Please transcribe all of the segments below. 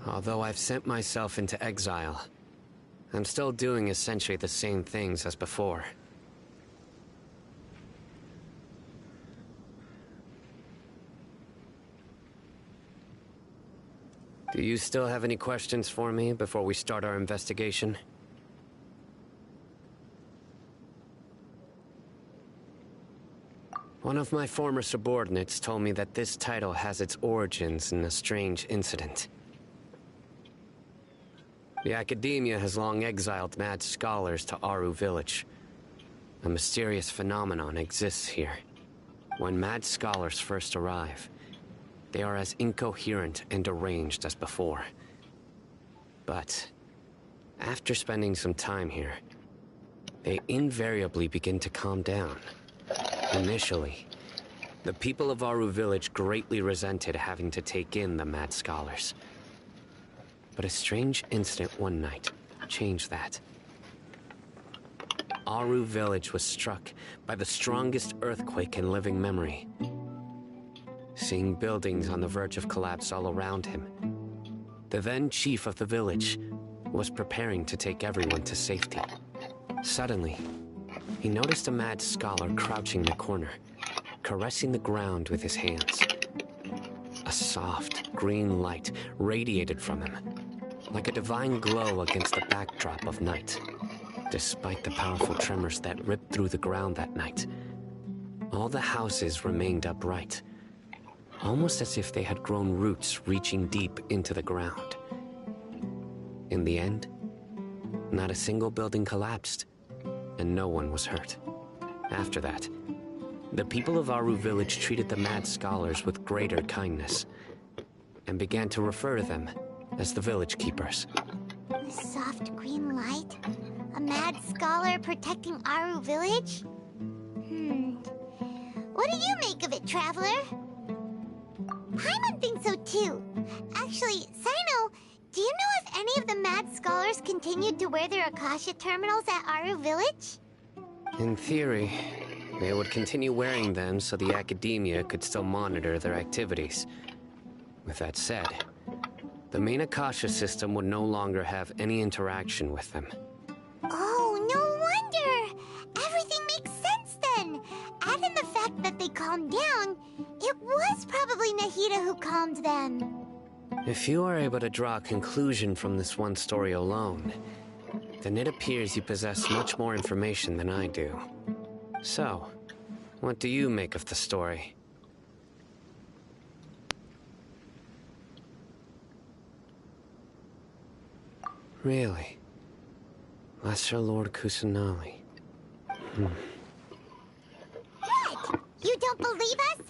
Although I've sent myself into exile, I'm still doing essentially the same things as before. Do you still have any questions for me before we start our investigation? One of my former subordinates told me that this title has its origins in a strange incident. The academia has long exiled mad scholars to Aru village. A mysterious phenomenon exists here. When mad scholars first arrive, they are as incoherent and deranged as before. But after spending some time here, they invariably begin to calm down. Initially, the people of Aru village greatly resented having to take in the mad scholars. But a strange incident one night changed that. Aru village was struck by the strongest earthquake in living memory. Seeing buildings on the verge of collapse all around him, the then chief of the village was preparing to take everyone to safety. Suddenly, he noticed a mad scholar crouching in a corner, caressing the ground with his hands. A soft, green light radiated from him, like a divine glow against the backdrop of night. Despite the powerful tremors that ripped through the ground that night, all the houses remained upright, almost as if they had grown roots reaching deep into the ground. In the end, not a single building collapsed, and no one was hurt. After that, the people of Aru village treated the mad scholars with greater kindness, and began to refer to them as the village keepers. A soft green light? A mad scholar protecting Aru village? What do you make of it, traveler? Paimon thinks so too. Actually, Sino, do you know if any of the mad scholars continued to wear their Akasha terminals at Aru village? In theory, they would continue wearing them so the academia could still monitor their activities. With that said, the main Akasha system would no longer have any interaction with them. Oh, no wonder! Everything makes sense then! Add in the fact that they calmed down, it was probably Nahida who calmed them. If you are able to draw a conclusion from this one story alone, then it appears you possess much more information than I do. So, what do you make of the story? Really? Lesser Lord Kusanali. What? You don't believe us?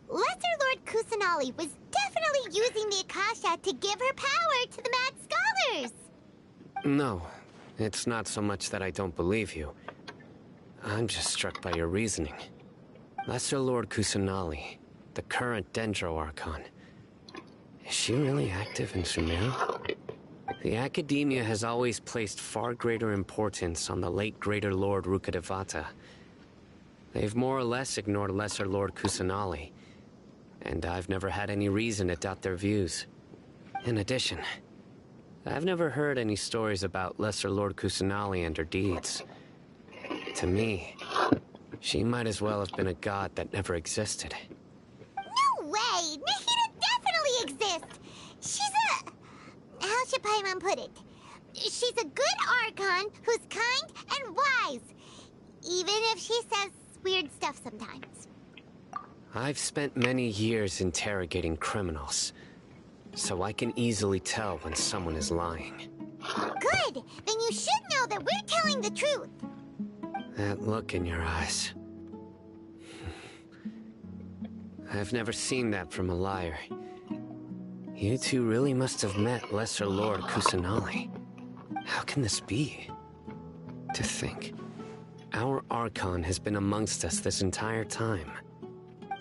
Lesser Lord Kusanali was definitely using the Akasha to give her power to the mad scholars! No, it's not so much that I don't believe you. I'm just struck by your reasoning. Lesser Lord Kusanali, the current Dendro Archon. Is she really active in Sumeru? The academia has always placed far greater importance on the late Greater Lord Rukkhadevata. They've more or less ignored Lesser Lord Kusanali, and I've never had any reason to doubt their views. In addition, I've never heard any stories about Lesser Lord Kusanali and her deeds. To me, she might as well have been a god that never existed. No way! Nahida definitely exists! She's a... How should Paimon put it? She's a good Archon who's kind and wise, even if she says weird stuff sometimes. I've spent many years interrogating criminals, so I can easily tell when someone is lying. Good! Then you should know that we're telling the truth. That look in your eyes. I've never seen that from a liar. You two really must have met Lesser Lord Kusanali. How can this be? To think, our Archon has been amongst us this entire time.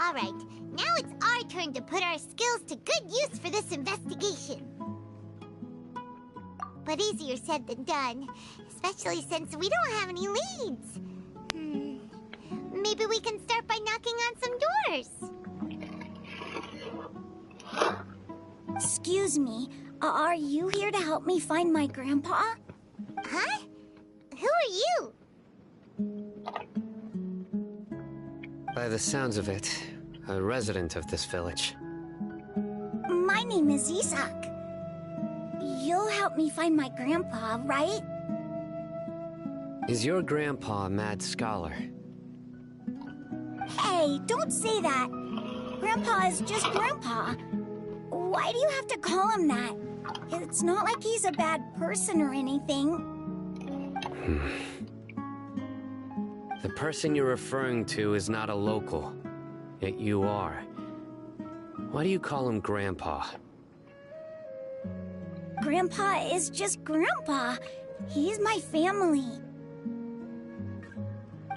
All right, now it's our turn to put our skills to good use for this investigation. But easier said than done, especially since we don't have any leads. Maybe we can start by knocking on some doors. Excuse me, Are you here to help me find my grandpa? Huh? Who are you? By the sounds of it, a resident of this village. My name is Isak. You'll help me find my grandpa, right? Is your grandpa a mad scholar? Hey, don't say that. Grandpa is just Grandpa. Why do you have to call him that? It's not like he's a bad person or anything. The person you're referring to is not a local, yet you are. Why do you call him Grandpa? Grandpa is just Grandpa. He's my family.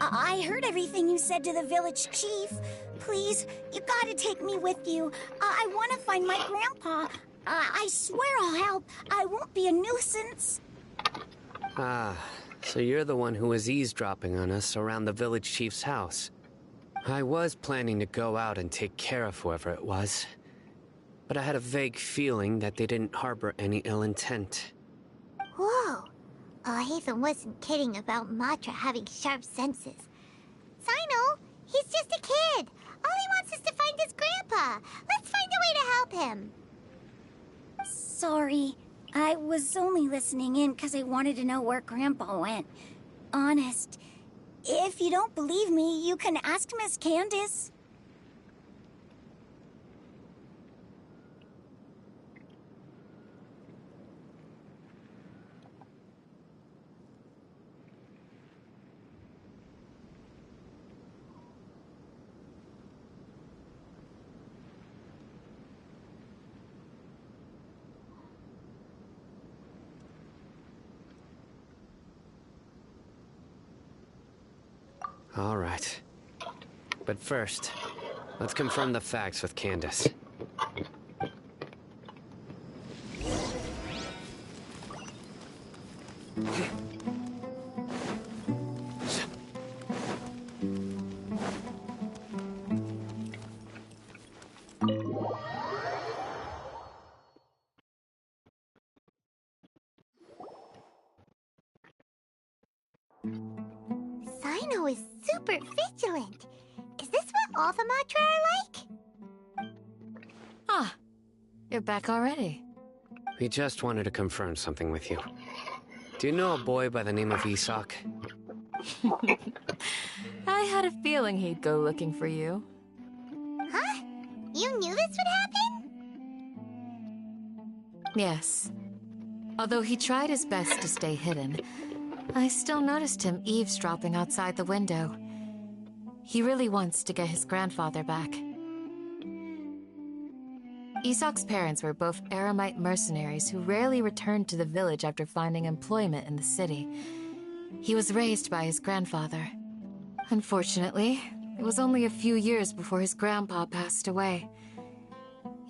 I heard everything you said to the village chief. Please, you gotta take me with you. I want to find my grandpa. I swear I'll help. I won't be a nuisance. Ah, so you're the one who was eavesdropping on us around the village chief's house. I was planning to go out and take care of whoever it was, but I had a vague feeling that they didn't harbor any ill intent. Whoa. Ethan wasn't kidding about Matra having sharp senses. Sino, he's just a kid. All he wants is to find his grandpa. Let's find a way to help him. Sorry. I was only listening in because I wanted to know where Grandpa went. Honest. If you don't believe me, you can ask Miss Candace. All right. But first, let's confirm the facts with Candace. Sino is super vigilant. Is this what all the Matra are like? Ah, you're back already. We just wanted to confirm something with you. Do you know a boy by the name of Isak? I had a feeling he'd go looking for you. Huh? You knew this would happen? Yes. Although he tried his best to stay hidden, I still noticed him eavesdropping outside the window. He really wants to get his grandfather back. Isak's parents were both Aramite mercenaries who rarely returned to the village after finding employment in the city. He was raised by his grandfather. Unfortunately, it was only a few years before his grandpa passed away.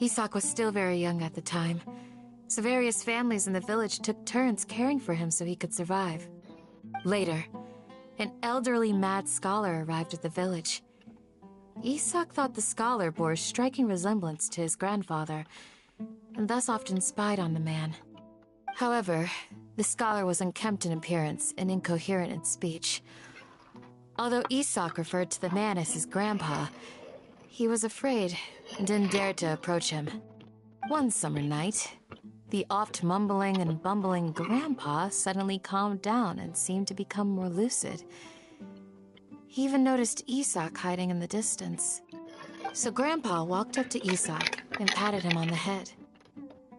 Isak was still very young at the time, so various families in the village took turns caring for him so he could survive. Later, an elderly mad scholar arrived at the village. Isak thought the scholar bore a striking resemblance to his grandfather, and thus often spied on the man. However, the scholar was unkempt in appearance and incoherent in speech. Although Isak referred to the man as his grandpa, he was afraid and didn't dare to approach him. One summer night, the oft mumbling and bumbling grandpa suddenly calmed down and seemed to become more lucid. He even noticed Isak hiding in the distance. So Grandpa walked up to Isak and patted him on the head.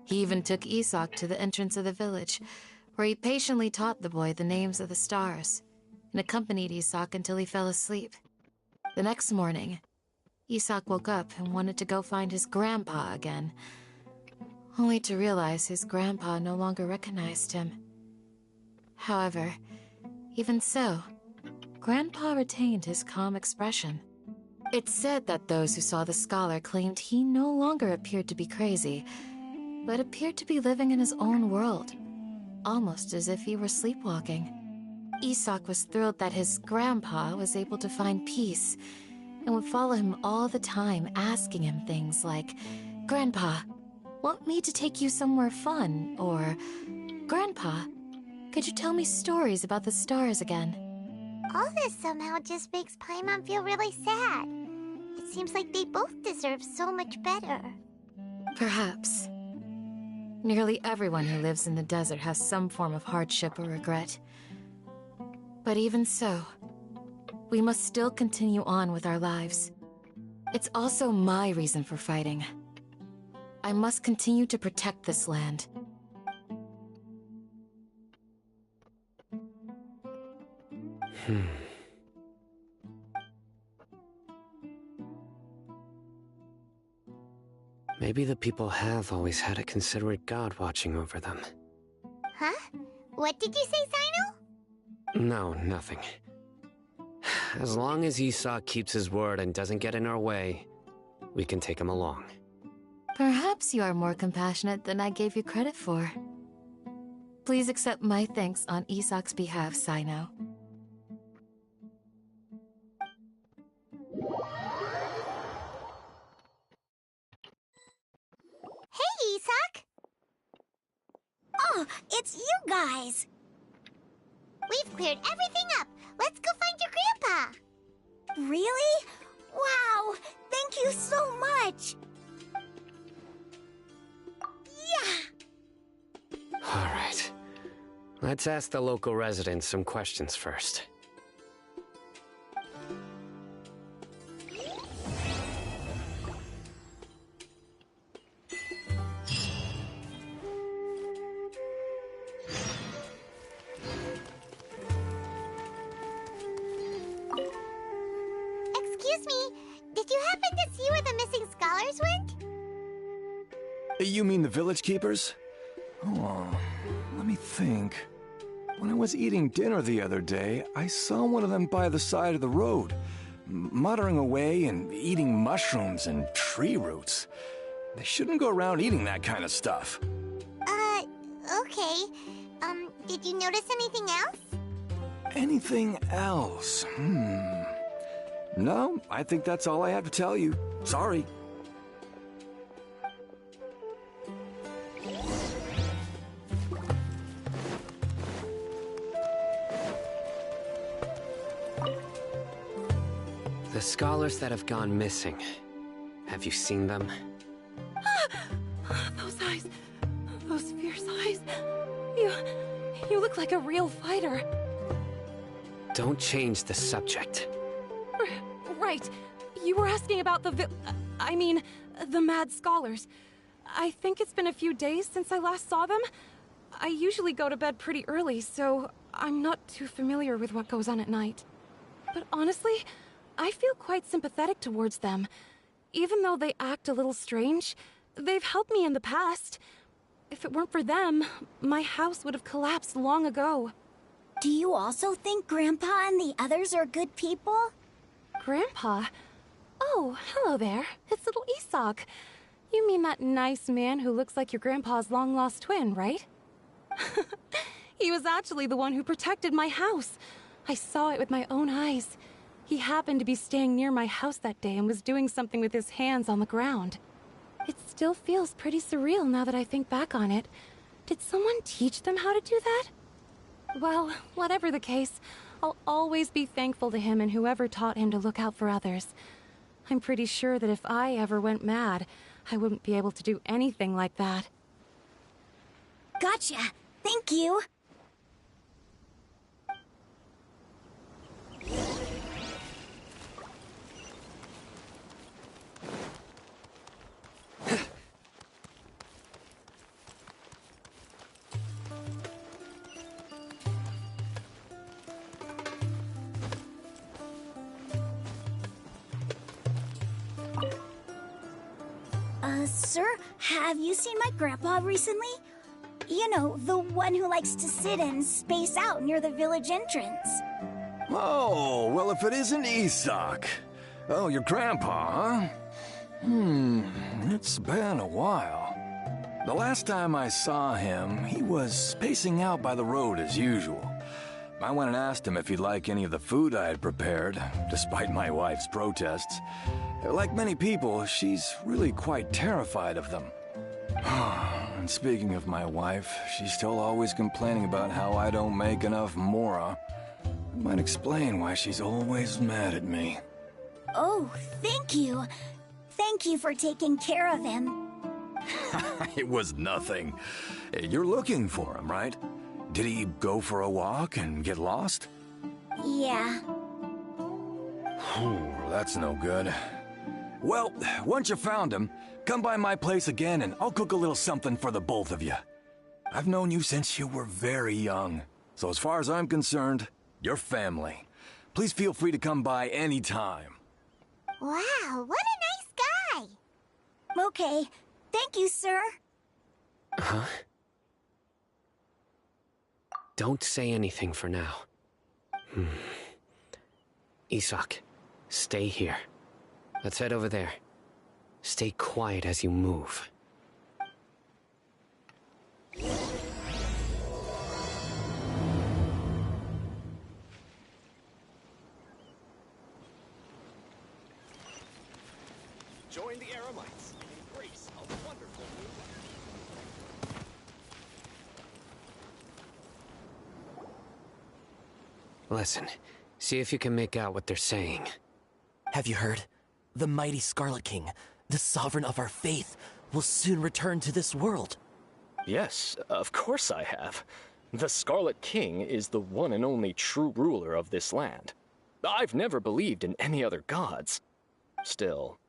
He even took Isak to the entrance of the village, where he patiently taught the boy the names of the stars, and accompanied Isak until he fell asleep. The next morning, Isak woke up and wanted to go find his grandpa again, only to realize his grandpa no longer recognized him. However, even so, Grandpa retained his calm expression. It's said that those who saw the scholar claimed he no longer appeared to be crazy, but appeared to be living in his own world, almost as if he were sleepwalking. Isak was thrilled that his grandpa was able to find peace, and would follow him all the time, asking him things like, "Grandpa, Want me to take you somewhere fun, or... Grandpa, could you tell me stories about the stars again? All this somehow just makes Paimon feel really sad. It seems like they both deserve so much better. Perhaps. Nearly everyone who lives in the desert has some form of hardship or regret. But even so, we must still continue on with our lives. It's also my reason for fighting. I must continue to protect this land. Maybe the people have always had a considerate God watching over them. Huh? What did you say, Sino? No, nothing. As long as Esau keeps his word and doesn't get in our way, we can take him along. Perhaps you are more compassionate than I gave you credit for. Please accept my thanks on Isak's behalf, Sino. Hey, Isak! Oh, it's you guys! We've cleared everything up. Let's go find your grandpa. Really? Wow! Thank you so much! Yeah! All right. Let's ask the local residents some questions first. Excuse me, did you happen to see where the missing scholars went? You mean the village keepers? Oh, let me think. When I was eating dinner the other day, I saw one of them by the side of the road, muttering away and eating mushrooms and tree roots. They shouldn't go around eating that kind of stuff. Okay. Did you notice anything else? Anything else? No, I think that's all I have to tell you. Sorry. The scholars that have gone missing. Have you seen them? Those eyes. Those fierce eyes. You look like a real fighter. Don't change the subject. Right. You were asking about the the mad scholars. I think it's been a few days since I last saw them. I usually go to bed pretty early, so I'm not too familiar with what goes on at night. But honestly, I feel quite sympathetic towards them. Even though they act a little strange, they've helped me in the past. If it weren't for them, my house would have collapsed long ago. Do you also think Grandpa and the others are good people? Grandpa? Oh, hello there. It's little Isak. You mean that nice man who looks like your grandpa's long-lost twin, right? He was actually the one who protected my house. I saw it with my own eyes. He happened to be staying near my house that day and was doing something with his hands on the ground. It still feels pretty surreal now that I think back on it. Did someone teach them how to do that? Well, whatever the case, I'll always be thankful to him and whoever taught him to look out for others. I'm pretty sure that if I ever went mad, I wouldn't be able to do anything like that. Gotcha. Thank you. Sir, have you seen my grandpa recently? You know, the one who likes to sit and space out near the village entrance. Oh, well, if it isn't Isak. Oh, your grandpa, huh? It's been a while. The last time I saw him, he was spacing out by the road as usual. I went and asked him if he'd like any of the food I had prepared, despite my wife's protests. Like many people, she's really quite terrified of them. And speaking of my wife, she's still always complaining about how I don't make enough mora. Might explain why she's always mad at me. Oh, thank you. Thank you for taking care of him. It was nothing. You're looking for him, right? Did he go for a walk and get lost? Yeah. That's no good. Well, once you found him, come by my place again and I'll cook a little something for the both of you. I've known you since you were very young, so as far as I'm concerned, you're family. Please feel free to come by anytime. Wow, what a nice guy! Okay. Thank you, sir. Huh? Don't say anything for now. Isak, stay here. Let's head over there. Stay quiet as you move. Join the Aramites in embrace of wonderful new life. Listen, see if you can make out what they're saying. Have you heard? The mighty Scarlet King, the sovereign of our faith, will soon return to this world. Yes, of course I have. The Scarlet King is the one and only true ruler of this land. I've never believed in any other gods. Still,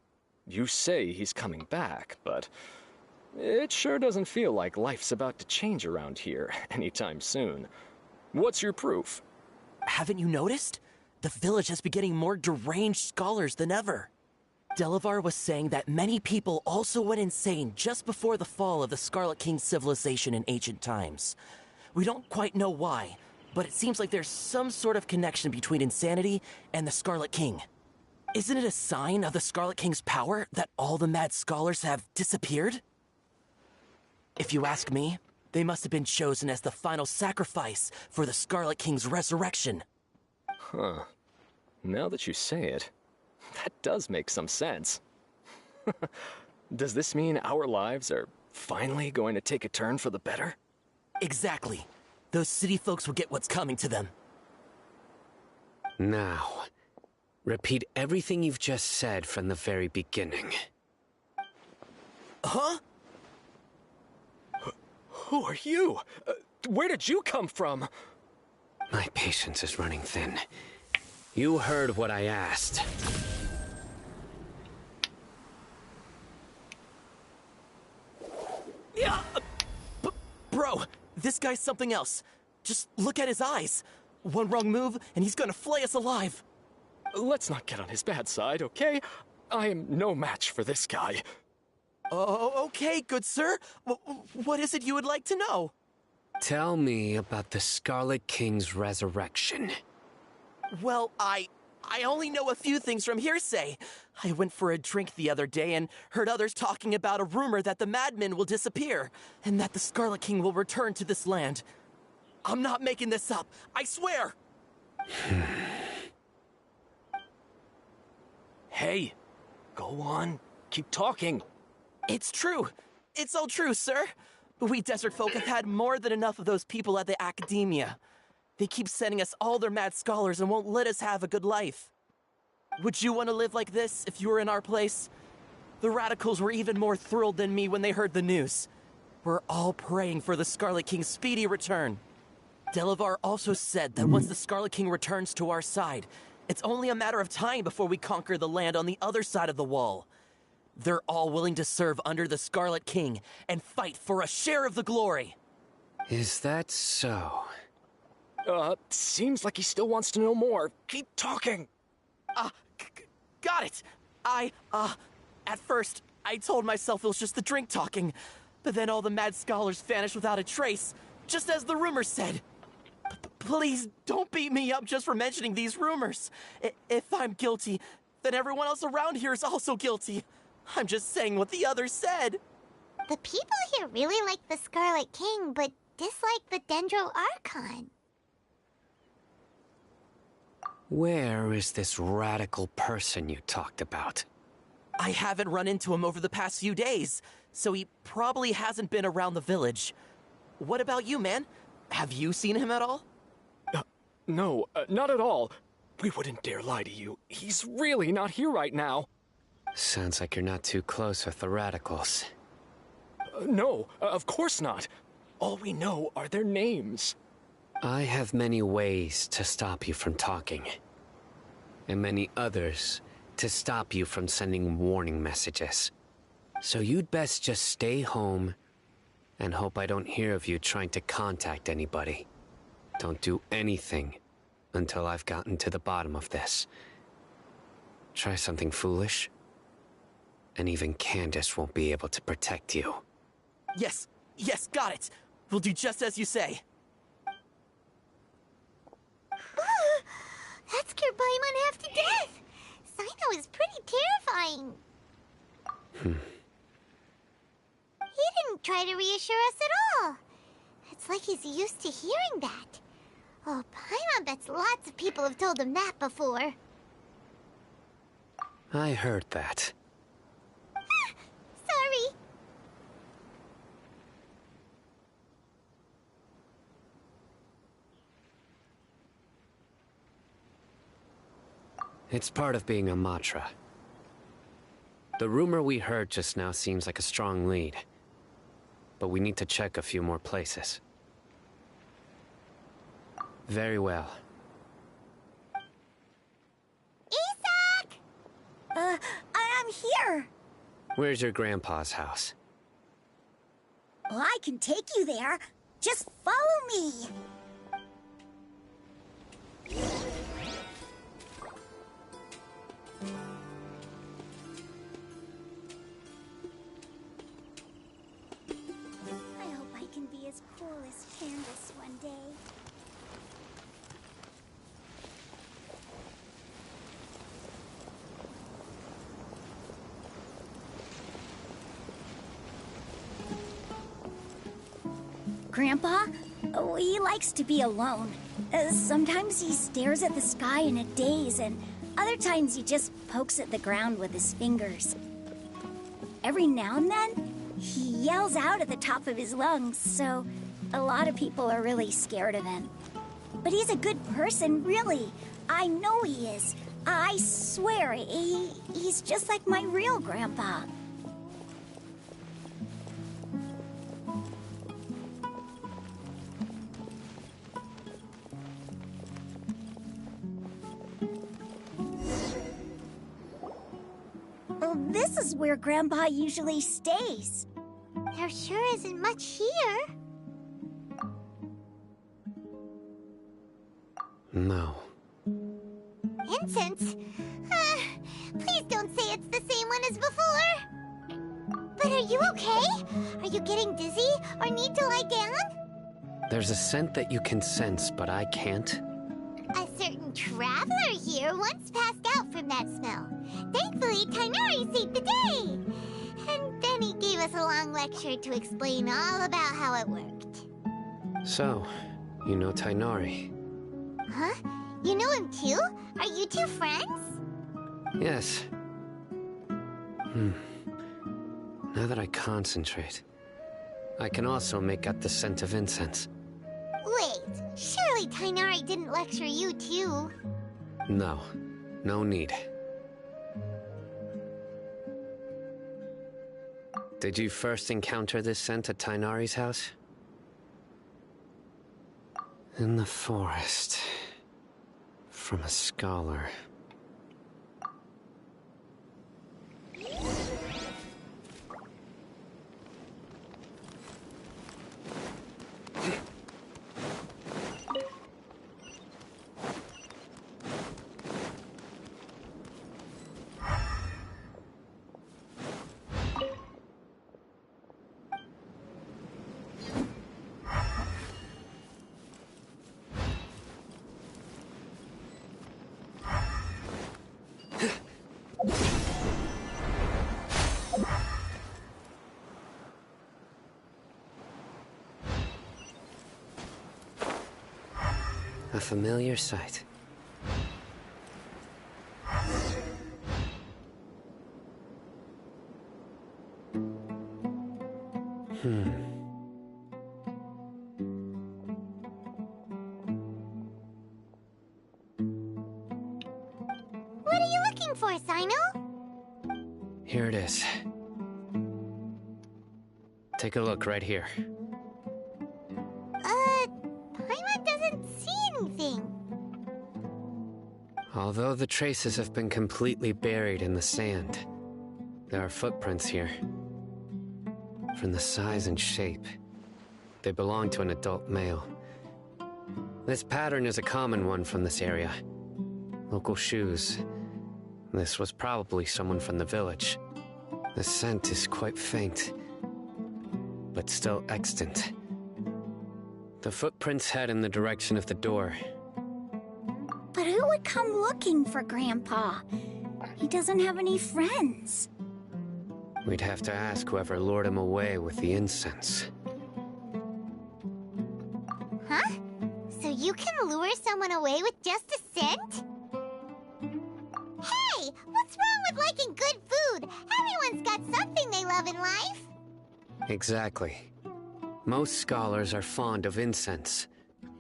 you say he's coming back, but it sure doesn't feel like life's about to change around here anytime soon. What's your proof? Haven't you noticed? The village has been getting more deranged scholars than ever. Delavar was saying that many people also went insane just before the fall of the Scarlet King's civilization in ancient times. We don't quite know why, but it seems like there's some sort of connection between insanity and the Scarlet King. Isn't it a sign of the Scarlet King's power that all the mad scholars have disappeared? If you ask me, they must have been chosen as the final sacrifice for the Scarlet King's resurrection. Huh. Now that you say it, that does make some sense. Does this mean our lives are finally going to take a turn for the better? Exactly. Those city folks will get what's coming to them. Now, repeat everything you've just said from the very beginning. Huh? Who are you? Where did you come from? My patience is running thin. You heard what I asked. Yeah, bro, this guy's something else. Just look at his eyes. One wrong move, and he's gonna flay us alive. Let's not get on his bad side, okay? I am no match for this guy. Oh, okay, good sir. What is it you would like to know? Tell me about the Scarlet King's resurrection. Well, I only know a few things from hearsay. I went for a drink the other day and heard others talking about a rumor that the madmen will disappear and that the Scarlet King will return to this land. I'm not making this up, I swear! Hey, go on. Keep talking. It's true. It's all true, sir. We desert folk have had more than enough of those people at the academia. They keep sending us all their mad scholars and won't let us have a good life. Would you want to live like this if you were in our place? The radicals were even more thrilled than me when they heard the news. We're all praying for the Scarlet King's speedy return. Delavar also said that once the Scarlet King returns to our side, it's only a matter of time before we conquer the land on the other side of the wall. They're all willing to serve under the Scarlet King and fight for a share of the glory. Is that so? Seems like he still wants to know more. Keep talking. Got it. At first, I told myself it was just the drink talking, but then all the mad scholars vanished without a trace, just as the rumors said. Please don't beat me up just for mentioning these rumors. If I'm guilty, then everyone else around here is also guilty. I'm just saying what the others said. The people here really like the Scarlet King, but dislike the Dendro Archon. Where is this radical person you talked about? I haven't run into him over the past few days, so he probably hasn't been around the village. What about you, man? Have you seen him at all? No, not at all. We wouldn't dare lie to you. He's really not here right now. Sounds like you're not too close with the radicals. No, of course not. All we know are their names. I have many ways to stop you from talking. And many others to stop you from sending warning messages. So you'd best just stay home and hope I don't hear of you trying to contact anybody. Don't do anything until I've gotten to the bottom of this. Try something foolish, and even Candace won't be able to protect you. Yes, got it. We'll do just as you say. That scared Paimon half to death. Sino is pretty terrifying. He didn't try to reassure us at all. It's like he's used to hearing that. Oh, Paimon bets lots of people have told him that before. I heard that. Sorry. It's part of being a Matra. The rumor we heard just now seems like a strong lead. But we need to check a few more places. Very well. Isak! I'm here. Where's your grandpa's house? Well, I can take you there. Just follow me. I hope I can be as cool as Candace one day. Grandpa? Oh, he likes to be alone. Sometimes he stares at the sky in a daze, and other times he just pokes at the ground with his fingers. Every now and then, he yells out at the top of his lungs, so a lot of people are really scared of him. But he's a good person, really. I know he is. I swear, he's just like my real grandpa. This is where Grandpa usually stays. There sure isn't much here. No. Incense? Please don't say it's the same one as before. But are you okay? Are you getting dizzy or need to lie down? There's a scent that you can sense, but I can't. A certain traveler here once passed out from that smell. Thankfully, Tainari saved the day. And then he gave us a long lecture to explain all about how it worked. So, you know Tainari? Huh? You know him too? Are you two friends? Yes. Now that I concentrate, I can also make out the scent of incense. Wait, surely Tainari didn't lecture you too? No. No need. Did you first encounter this scent at Tainari's house? In the forest. From a scholar. A familiar sight. What are you looking for, Sino? Here it is. Take a look right here. Paimon doesn't see anything. Although the traces have been completely buried in the sand, there are footprints here. From the size and shape, they belong to an adult male. This pattern is a common one from this area. Local shoes. This was probably someone from the village. The scent is quite faint, but still extant. The footprints head in the direction of the door. But who would come looking for Grandpa? He doesn't have any friends. We'd have to ask whoever lured him away with the incense. Huh? So you can lure someone away with just a scent? Hey, what's wrong with liking good food? Everyone's got something they love in life. Exactly. Most scholars are fond of incense,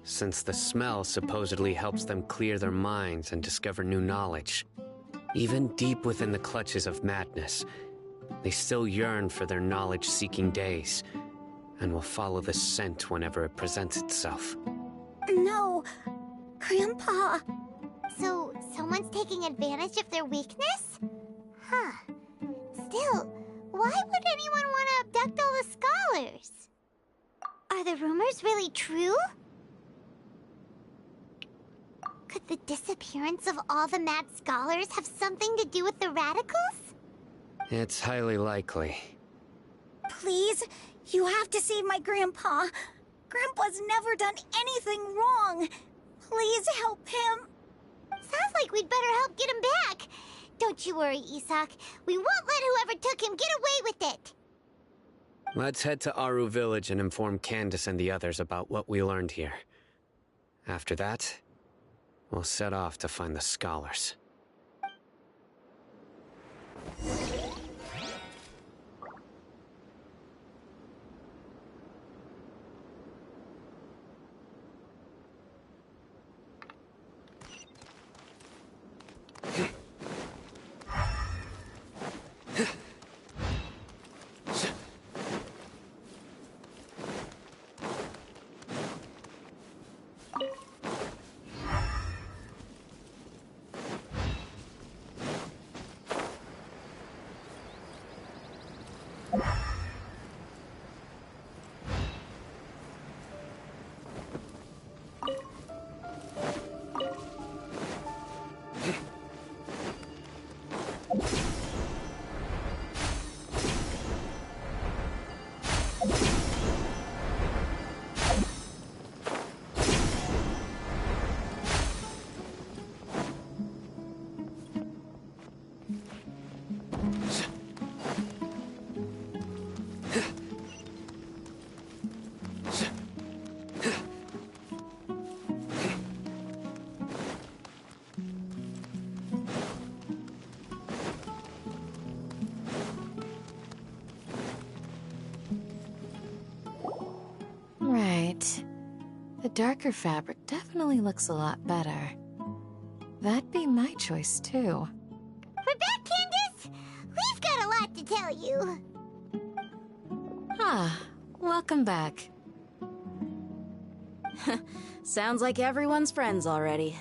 since the smell supposedly helps them clear their minds and discover new knowledge. Even deep within the clutches of madness, they still yearn for their knowledge-seeking days, and will follow the scent whenever it presents itself. No, Grandpa. So, someone's taking advantage of their weakness? Huh. Still, why would anyone want to abduct all the scholars? Are the rumors really true? Could the disappearance of all the mad scholars have something to do with the radicals? It's highly likely. Please, you have to save my Grandpa. Grandpa's never done anything wrong. Please help him. Sounds like we'd better help get him back. Don't you worry, Isak. We won't let whoever took him get away with it. Let's head to Aru Village and inform Candace and the others about what we learned here. After that, we'll set off to find the scholars. Right. The darker fabric definitely looks a lot better. That'd be my choice, too. We're back, Candace! We've got a lot to tell you. Ah, welcome back. Sounds like everyone's friends already.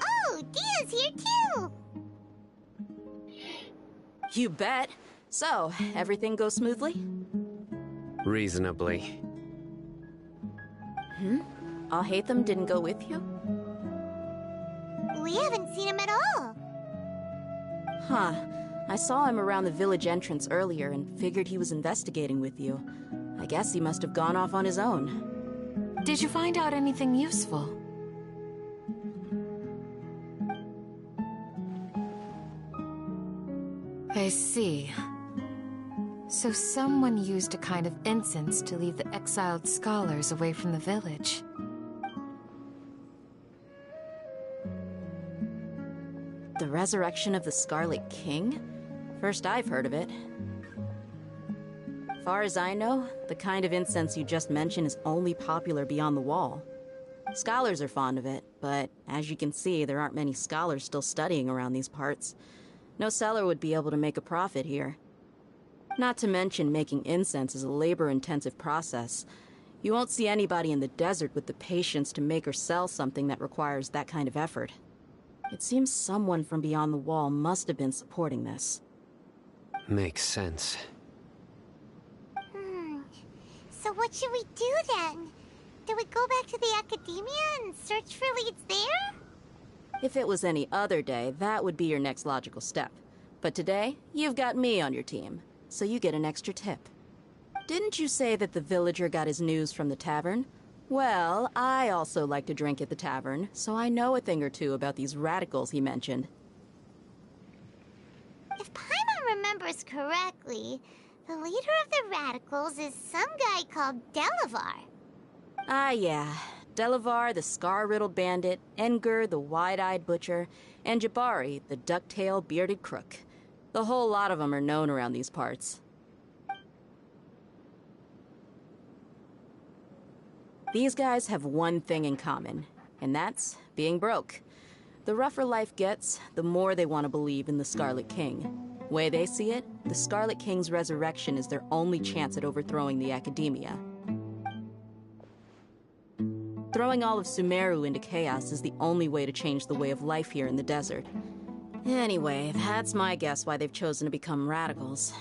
Oh, Dia's here, too! You bet. So, everything goes smoothly? Reasonably. Alhaitham didn't go with you? We haven't seen him at all. Huh. I saw him around the village entrance earlier and figured he was investigating with you. I guess he must have gone off on his own. Did you find out anything useful? I see. So someone used a kind of incense to lead the exiled scholars away from the village. The resurrection of the Scarlet King? First I've heard of it. far as I know, the kind of incense you just mentioned is only popular beyond the wall. Scholars are fond of it, but as you can see, there aren't many scholars still studying around these parts. No seller would be able to make a profit here. Not to mention, making incense is a labor-intensive process. You won't see anybody in the desert with the patience to make or sell something that requires that kind of effort. It seems someone from beyond the wall must have been supporting this. Makes sense. So what should we do then? Do we go back to the academia and search for leads there? If it was any other day, that would be your next logical step. But today, you've got me on your team, so you get an extra tip. Didn't you say that the villager got his news from the tavern? Well, I also like to drink at the tavern, so I know a thing or two about these radicals he mentioned. If Paimon remembers correctly, the leader of the radicals is some guy called Delavar. Ah, yeah. Delavar, the scar-riddled bandit, Enger, the wide-eyed butcher, and Jabari, the duck-tailed bearded crook. The whole lot of them are known around these parts. These guys have one thing in common, and that's being broke. The rougher life gets, the more they want to believe in the Scarlet King. Way they see it, the Scarlet King's resurrection is their only chance at overthrowing the academia. Throwing all of Sumeru into chaos is the only way to change the way of life here in the desert. Anyway, that's my guess why they've chosen to become radicals.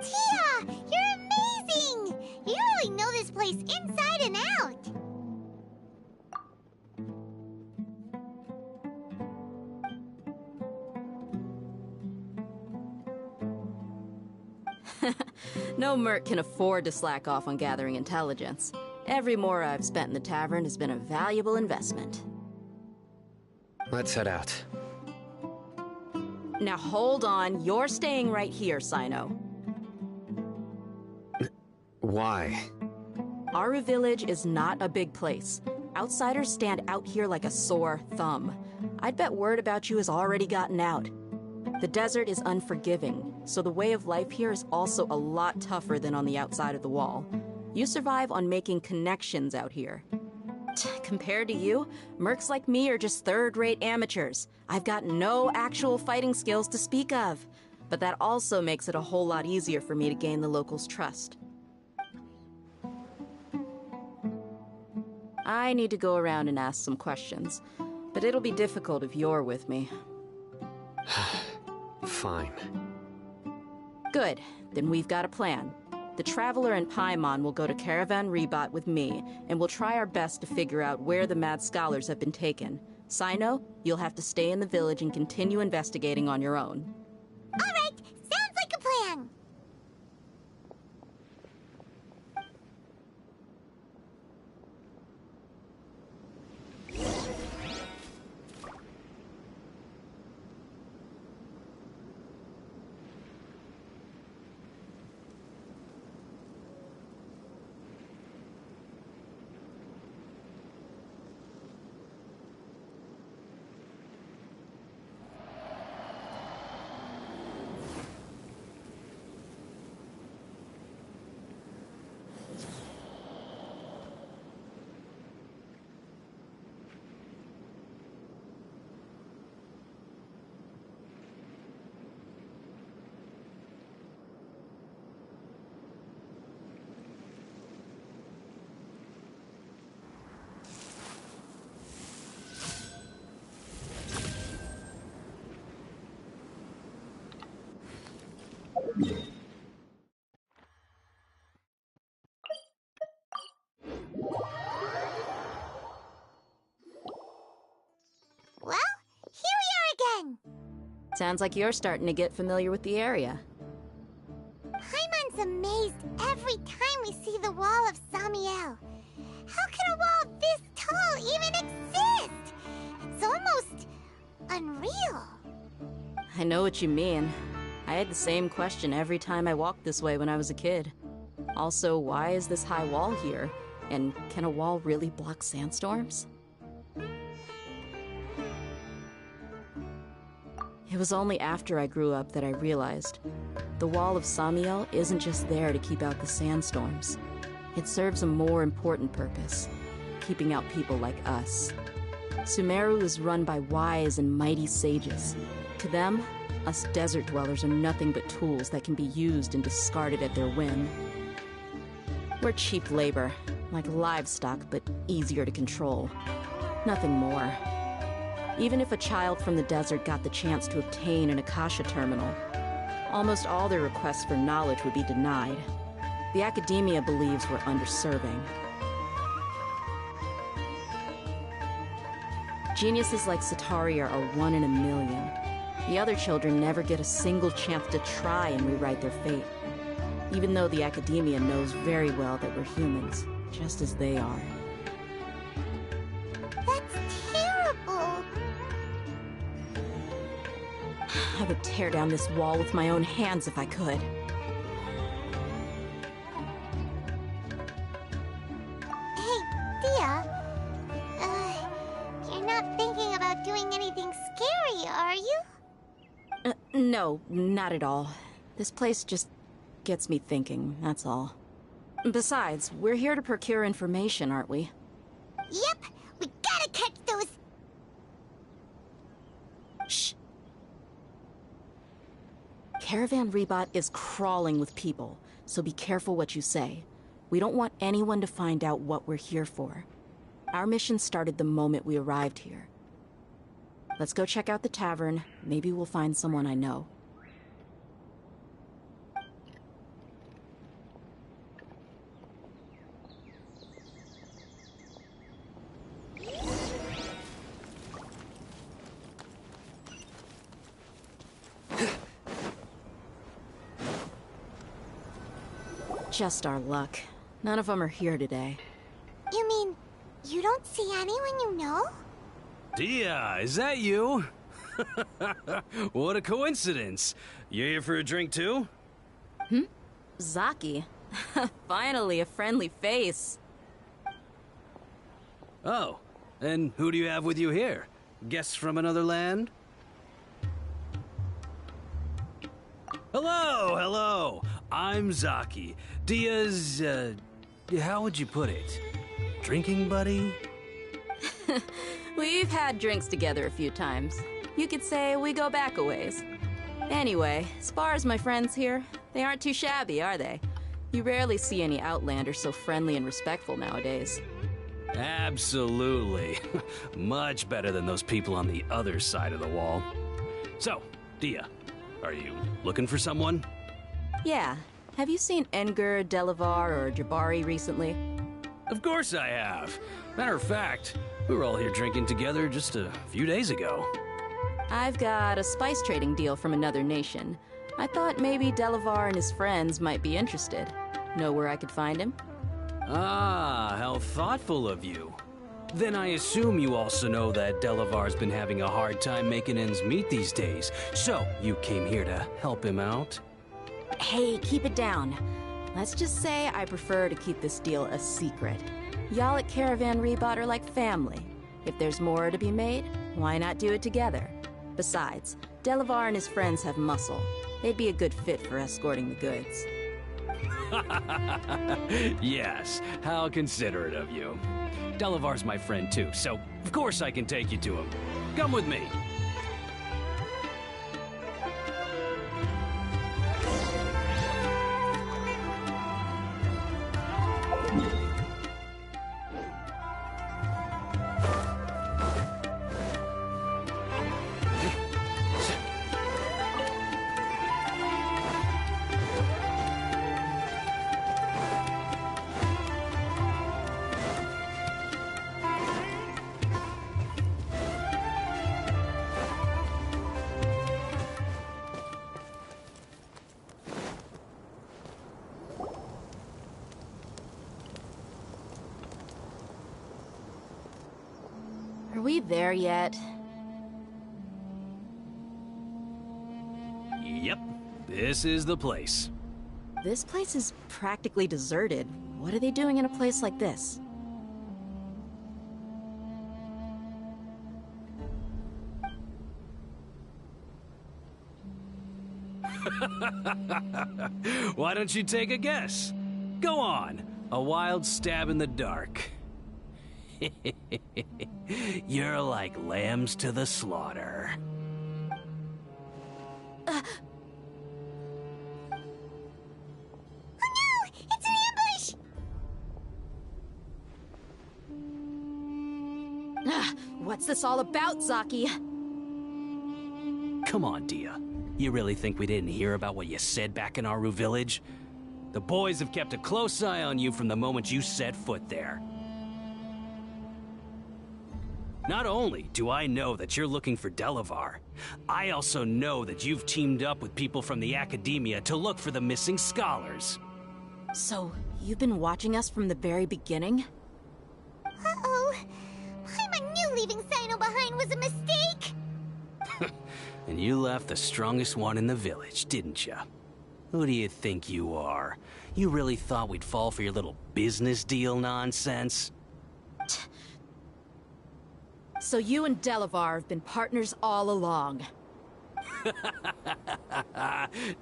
Tia! You're amazing! You really know this place inside and out! No merc can afford to slack off on gathering intelligence. Every mora I've spent in the tavern has been a valuable investment. Let's head out. Now hold on, you're staying right here, Sino. Why? Aru Village is not a big place. Outsiders stand out here like a sore thumb. I'd bet word about you has already gotten out. The desert is unforgiving, so the way of life here is also a lot tougher than on the outside of the wall. You survive on making connections out here. Compared to you, mercs like me are just third-rate amateurs. I've got no actual fighting skills to speak of. But that also makes it a whole lot easier for me to gain the locals' trust. I need to go around and ask some questions, but it'll be difficult if you're with me. Fine. Good. Then we've got a plan. The Traveler and Paimon will go to Caravan Rebot with me, and we'll try our best to figure out where the mad scholars have been taken. Sino, you'll have to stay in the village and continue investigating on your own. All right, sounds like a plan. Well, here we are again. Sounds like you're starting to get familiar with the area. Paimon's amazed every time we see the wall of Samiel. How can a wall this tall even exist? It's almost unreal. I know what you mean. I had the same question every time I walked this way when I was a kid. Also, why is this high wall here? And can a wall really block sandstorms? It It was only after I grew up that I realized the wall of Samiel isn't just there to keep out the sandstorms. It serves a more important purpose, keeping out people like us. Sumeru is run by wise and mighty sages. To them, us desert dwellers are nothing but tools that can be used and discarded at their whim. We're cheap labor, like livestock, but easier to control. Nothing more. Even if a child from the desert got the chance to obtain an Akasha terminal, almost all their requests for knowledge would be denied. The academia believes we're underserving. Geniuses like Sataria are one in a million. The other children never get a single chance to try and rewrite their fate, even though the academia knows very well that we're humans, just as they are. That's terrible. I would tear down this wall with my own hands if I could. Hey, Dia. You're not thinking about doing anything scary, are you? No, not at all. This place just gets me thinking, that's all. Besides, we're here to procure information, aren't we? Yep, we gotta catch those... Shh. Caravan Rebot is crawling with people, so be careful what you say. We don't want anyone to find out what we're here for. Our mission started the moment we arrived here. Let's go check out the tavern. Maybe we'll find someone I know. Just our luck. None of them are here today. You mean, you don't see anyone you know? Dia, is that you? What a coincidence. You here for a drink too? Zaki. Finally, a friendly face. Oh, and who do you have with you here? Guests from another land? Hello. I'm Zaki. Dia's, how would you put it? Drinking buddy? We've had drinks together a few times. You could say we go back a ways. Anyway, as far as my friends here, they aren't too shabby, are they? You rarely see any Outlanders so friendly and respectful nowadays. Absolutely. Much better than those people on the other side of the wall. So, Dia, are you looking for someone? Yeah. Have you seen Enger, Delavar, or Jabari recently? Of course I have. Matter of fact, we were all here drinking together just a few days ago. I've got a spice trading deal from another nation. I thought maybe Delavar and his friends might be interested. Know where I could find him? Ah, how thoughtful of you. Then I assume you also know that Delavar's been having a hard time making ends meet these days, so you came here to help him out? Hey, keep it down. Let's just say I prefer to keep this deal a secret. Y'all at Caravan Rebot are like family. If there's more to be made, why not do it together? Besides, Delavar and his friends have muscle. They'd be a good fit for escorting the goods. Yes, how considerate of you. Delavar's my friend too, so of course I can take you to him. Come with me. Are we there yet? Yep, this is the place. This place is practically deserted. What are they doing in a place like this? Why don't you take a guess? Go on. A wild stab in the dark. You're like lambs to the slaughter. Oh no! It's an ambush! What's this all about, Zaki? Come on, Dia. You really think we didn't hear about what you said back in Aru Village? The boys have kept a close eye on you from the moment you set foot there. Not only do I know that you're looking for Delavar, I also know that you've teamed up with people from the Academia to look for the missing scholars. So, you've been watching us from the very beginning? Uh-oh. I knew leaving Sino behind was a mistake! And you left the strongest one in the village, didn't you? Who do you think you are? You really thought we'd fall for your little business deal nonsense? So you and Delavar have been partners all along.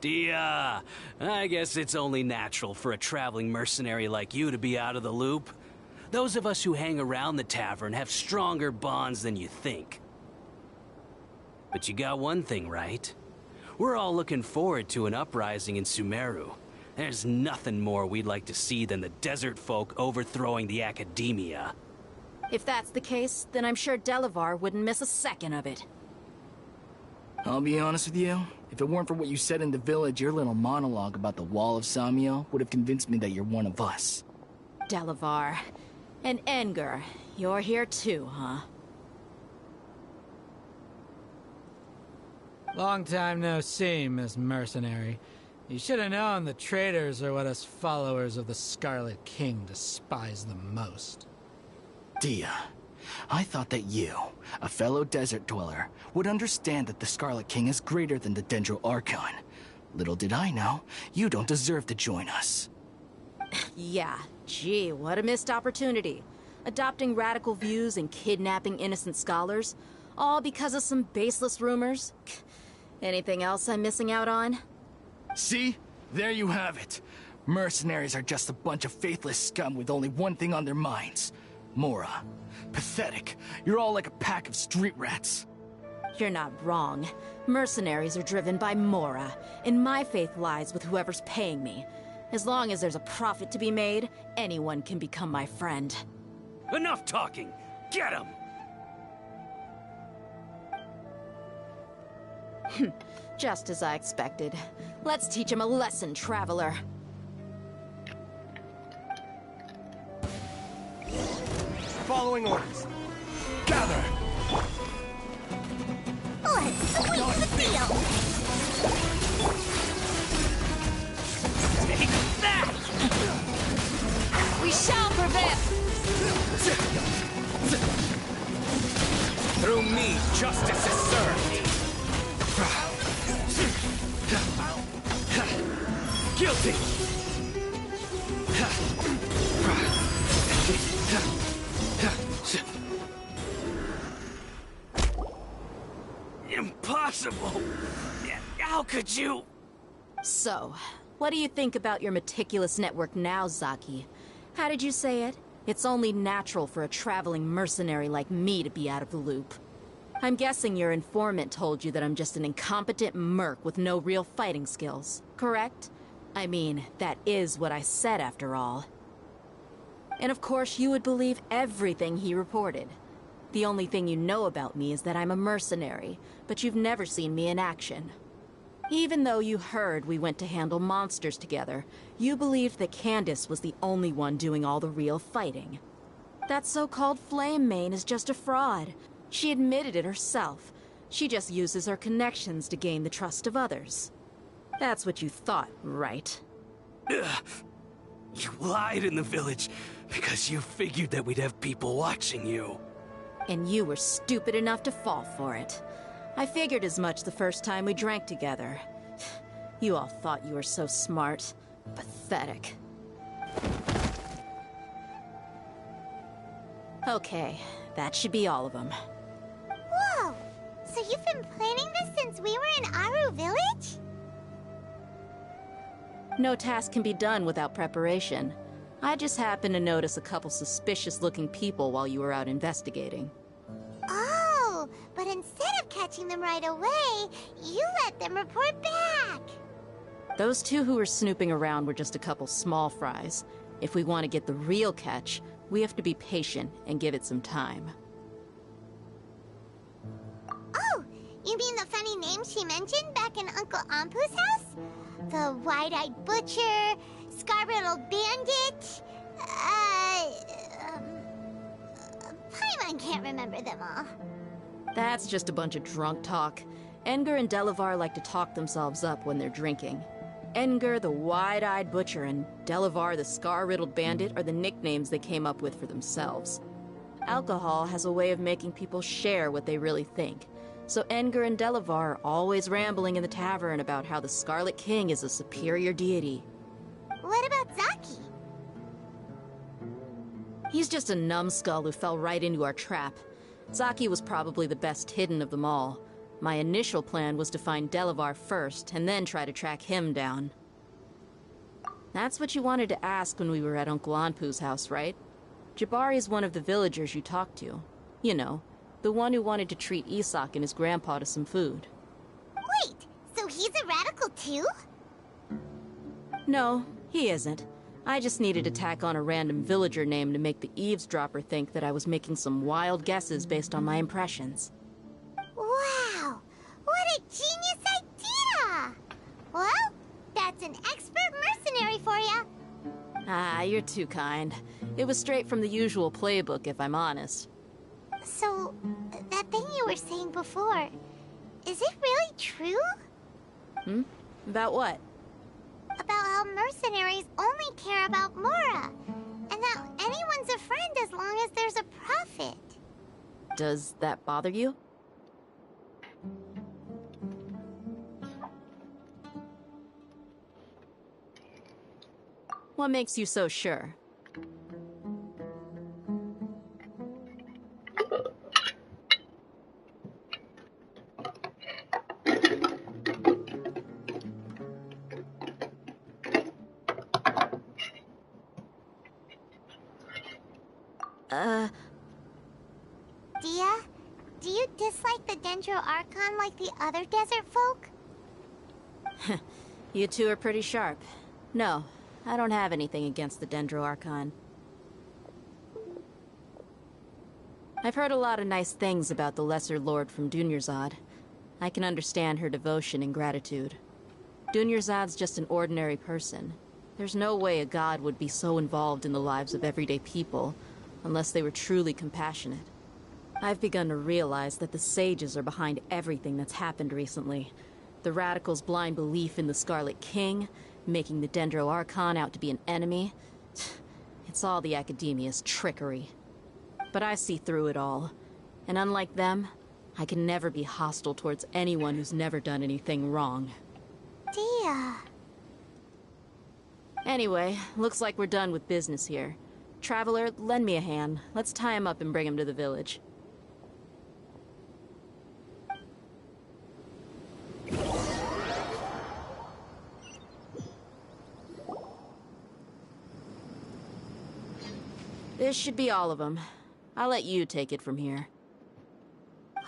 Dia, I guess it's only natural for a traveling mercenary like you to be out of the loop. Those of us who hang around the tavern have stronger bonds than you think. But you got one thing right. We're all looking forward to an uprising in Sumeru. There's nothing more we'd like to see than the desert folk overthrowing the Academia. If that's the case, then I'm sure Delavar wouldn't miss a second of it. I'll be honest with you. If it weren't for what you said in the village, your little monologue about the Wall of Samiel would have convinced me that you're one of us. Delavar. And Enger, you're here too, huh? Long time no see, Miss Mercenary. You should have known the traitors are what us followers of the Scarlet King despise the most. Dia, I thought that you, a fellow desert dweller, would understand that the Scarlet King is greater than the Dendro Archon. Little did I know, you don't deserve to join us. Yeah, gee, what a missed opportunity. Adopting radical views and kidnapping innocent scholars, all because of some baseless rumors. Anything else I'm missing out on? See? There you have it. Mercenaries are just a bunch of faithless scum with only one thing on their minds. Mora. Pathetic. You're all like a pack of street rats. You're not wrong. Mercenaries are driven by Mora, and my faith lies with whoever's paying me. As long as there's a profit to be made, anyone can become my friend. Enough talking! Get him! Just as I expected. Let's teach him a lesson, traveler. Following orders. Gather! Let's squeeze the field! Take that! We shall prevail! Through me, justice is served. Guilty! Impossible! How could you? So, what do you think about your meticulous network now, Zaki? How did you say it? It's only natural for a traveling mercenary like me to be out of the loop. I'm guessing your informant told you that I'm just an incompetent merc with no real fighting skills, correct? I mean, that is what I said after all. And of course you would believe everything he reported. The only thing you know about me is that I'm a mercenary, but you've never seen me in action. Even though you heard we went to handle monsters together, you believed that Candace was the only one doing all the real fighting. That so-called Flame Mane is just a fraud. She admitted it herself. She just uses her connections to gain the trust of others. That's what you thought, right? Ugh. You lied in the village because you figured that we'd have people watching you. And you were stupid enough to fall for it. I figured as much the first time we drank together. You all thought you were so smart. Pathetic. Okay, that should be all of them. Whoa! So you've been planning this since we were in Aru Village? No task can be done without preparation. I just happened to notice a couple suspicious-looking people while you were out investigating. Oh, but instead of catching them right away, you let them report back. Those two who were snooping around were just a couple small fries. If we want to get the real catch, we have to be patient and give it some time. Oh, you mean the funny name she mentioned back in Uncle Ampu's house? The wide-eyed butcher, scar-riddled bandit, Paimon can't remember them all. That's just a bunch of drunk talk. Edgar and Delavar like to talk themselves up when they're drinking. Edgar, the wide-eyed butcher, and Delavar, the scar-riddled bandit, are the nicknames they came up with for themselves. Alcohol has a way of making people share what they really think. So Edgar and Delavar are always rambling in the tavern about how the Scarlet King is a superior deity. What about Zaki? He's just a numbskull who fell right into our trap. Zaki was probably the best hidden of them all. My initial plan was to find Delavar first, and then try to track him down. That's what you wanted to ask when we were at Uncle Anpu's house, right? Jabari is one of the villagers you talked to. You know, the one who wanted to treat Isak and his grandpa to some food. Wait, so he's a radical too? No, he isn't. I just needed to tack on a random villager name to make the eavesdropper think that I was making some wild guesses based on my impressions. Wow, what a genius idea! Well, that's an expert mercenary for you. Ah, you're too kind. It was straight from the usual playbook, if I'm honest. So, that thing you were saying before, is it really true? About what? About how mercenaries only care about Mora, and that anyone's a friend as long as there's a profit. Does that bother you? What makes you so sure? Dia, do you dislike the Dendro Archon like the other desert folk? You two are pretty sharp. No, I don't have anything against the Dendro Archon. I've heard a lot of nice things about the Lesser Lord from Dunyarzad. I can understand her devotion and gratitude. Dunyarzad's just an ordinary person. There's no way a god would be so involved in the lives of everyday people, unless they were truly compassionate. I've begun to realize that the sages are behind everything that's happened recently. The radicals' blind belief in the Scarlet King, making the Dendro Archon out to be an enemy. It's all the Academia's trickery. But I see through it all. And unlike them, I can never be hostile towards anyone who's never done anything wrong. Dia. Anyway, looks like we're done with business here. Traveler, lend me a hand. Let's tie him up and bring him to the village. This should be all of them. I'll let you take it from here.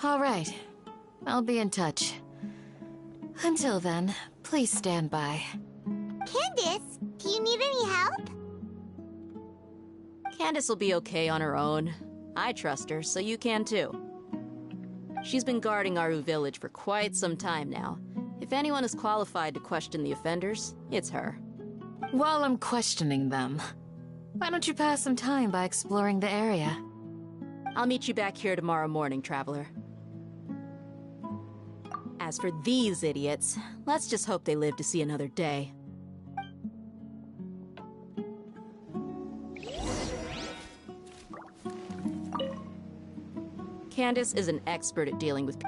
All right. I'll be in touch. Until then, please stand by. Candace, do you need any help? Candace will be okay on her own. I trust her, so you can too. She's been guarding Aru village for quite some time now. If anyone is qualified to question the offenders, it's her. While I'm questioning them, why don't you pass some time by exploring the area? I'll meet you back here tomorrow morning, Traveler. As for these idiots, let's just hope they live to see another day. Candace is an expert at dealing with...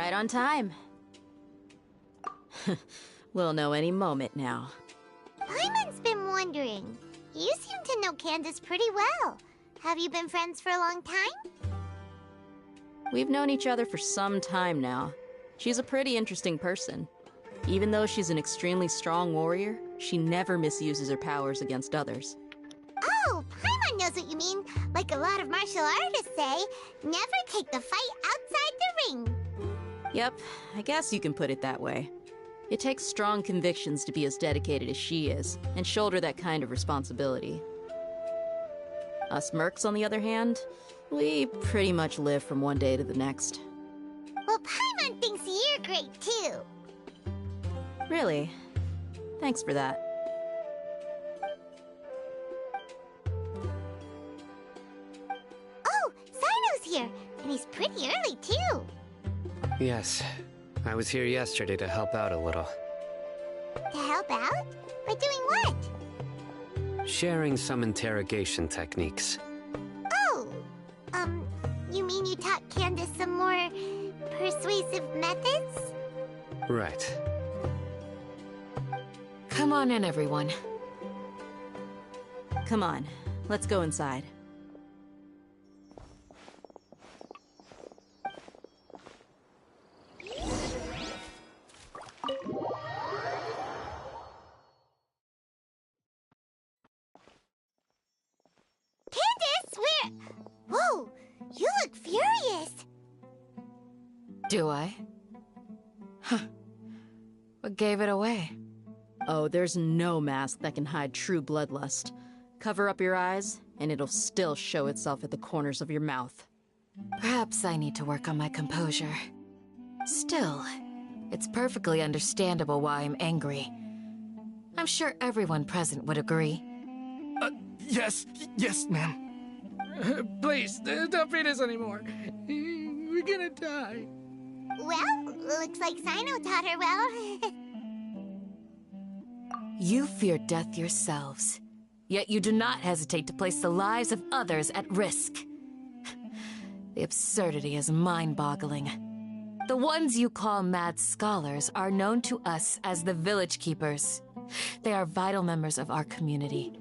Right on time. We'll know any moment now. Paimon's been wondering. You seem to know Candace pretty well. Have you been friends for a long time? We've known each other for some time now. She's a pretty interesting person. Even though she's an extremely strong warrior, she never misuses her powers against others. Oh, Paimon knows what you mean. Like a lot of martial artists say, never take the fight outside the ring. Yep, I guess you can put it that way. It takes strong convictions to be as dedicated as she is, and shoulder that kind of responsibility. Us mercs, on the other hand, we pretty much live from one day to the next. Well, Paimon thinks you're great, too. Really? Thanks for that. Oh, Sino's here, and he's pretty early, too. Yes, I was here yesterday to help out a little. To help out? By doing what? Sharing some interrogation techniques. Oh, you mean you taught Candace some more persuasive methods? Right. Come on in, everyone. Come on, let's go inside. Candace, where? Whoa, you look furious. Do I? Huh. What gave it away? Oh, there's no mask that can hide true bloodlust. Cover up your eyes, and it'll still show itself at the corners of your mouth. Perhaps I need to work on my composure. Still, it's perfectly understandable why I'm angry. I'm sure everyone present would agree. Yes, ma'am. Please, don't beat us anymore. We're gonna die. Well, looks like Sino taught her well. You fear death yourselves, yet you do not hesitate to place the lives of others at risk. The absurdity is mind-boggling. The ones you call mad scholars are known to us as the Village Keepers. They are vital members of our community,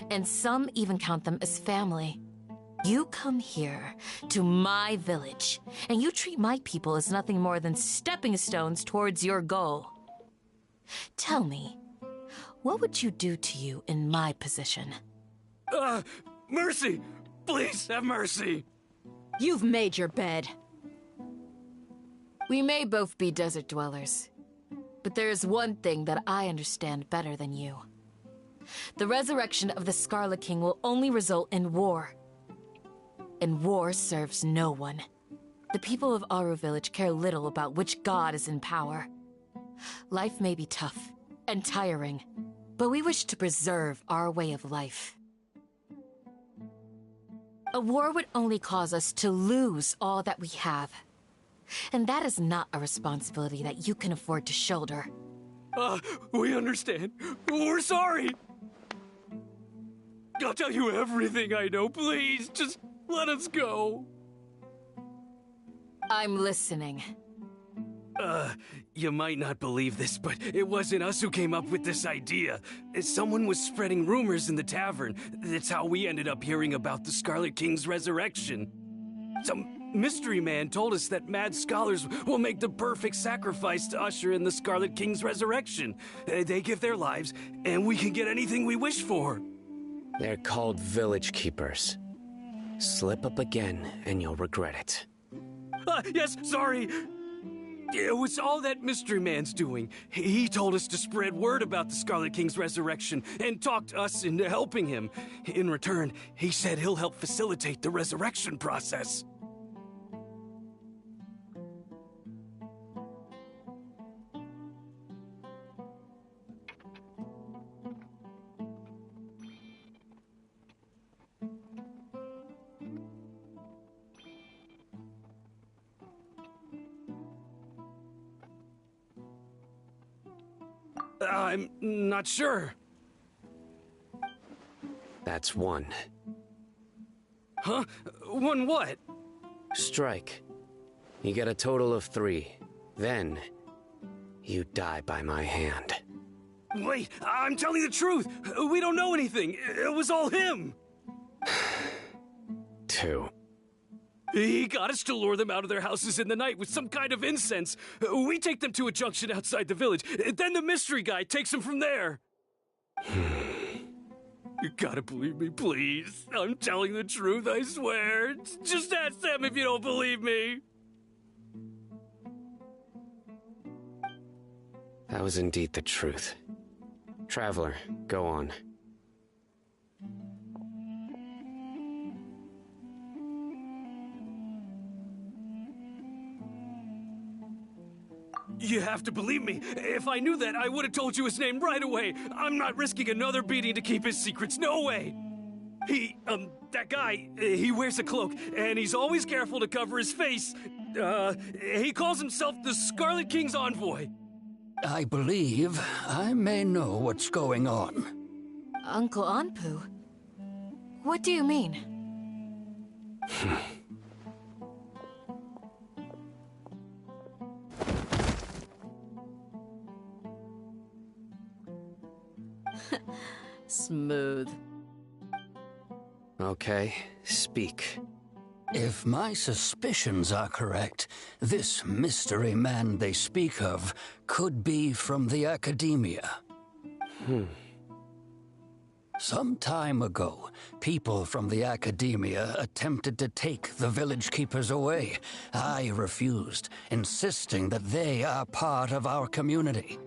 and some even count them as family. You come here, to my village, and you treat my people as nothing more than stepping stones towards your goal. Tell me, what would you do to you in my position? Mercy! Please have mercy! You've made your bed. We may both be desert dwellers, but there is one thing that I understand better than you. The resurrection of the Scarlet King will only result in war. And war serves no one. The people of Aru Village care little about which god is in power. Life may be tough and tiring, but we wish to preserve our way of life. A war would only cause us to lose all that we have. And that is not a responsibility that you can afford to shoulder. We understand. We're sorry. I'll tell you everything I know, please. Just let us go. I'm listening. You might not believe this, but it wasn't us who came up with this idea. Someone was spreading rumors in the tavern. That's how we ended up hearing about the Scarlet King's resurrection. Some mystery man told us that mad scholars will make the perfect sacrifice to usher in the Scarlet King's resurrection. They give their lives, and we can get anything we wish for. They're called Village Keepers. Slip up again, and you'll regret it. Yes, sorry. It was all that mystery man's doing. He told us to spread word about the Scarlet King's resurrection and talked us into helping him. In return, he said he'll help facilitate the resurrection process. I'm not sure. That's one. Huh? One what? Strike. You get a total of 3. Then, you die by my hand. Wait, I'm telling the truth! We don't know anything! It was all him! 2. He got us to lure them out of their houses in the night with some kind of incense. We take them to a junction outside the village. Then the mystery guy takes them from there. You gotta believe me, please. I'm telling the truth, I swear. Just ask them if you don't believe me. That was indeed the truth. Traveler, go on. You have to believe me. If I knew that, I would have told you his name right away. I'm not risking another beating to keep his secrets. No way. That guy, he wears a cloak, and he's always careful to cover his face. He calls himself the Scarlet King's envoy. I believe I may know what's going on. Uncle Anpu? What do you mean? Smooth. Okay, speak. If my suspicions are correct, this mystery man they speak of could be from the academia. Some time ago, people from the academia attempted to take the village keepers away. I refused, insisting that they are part of our community.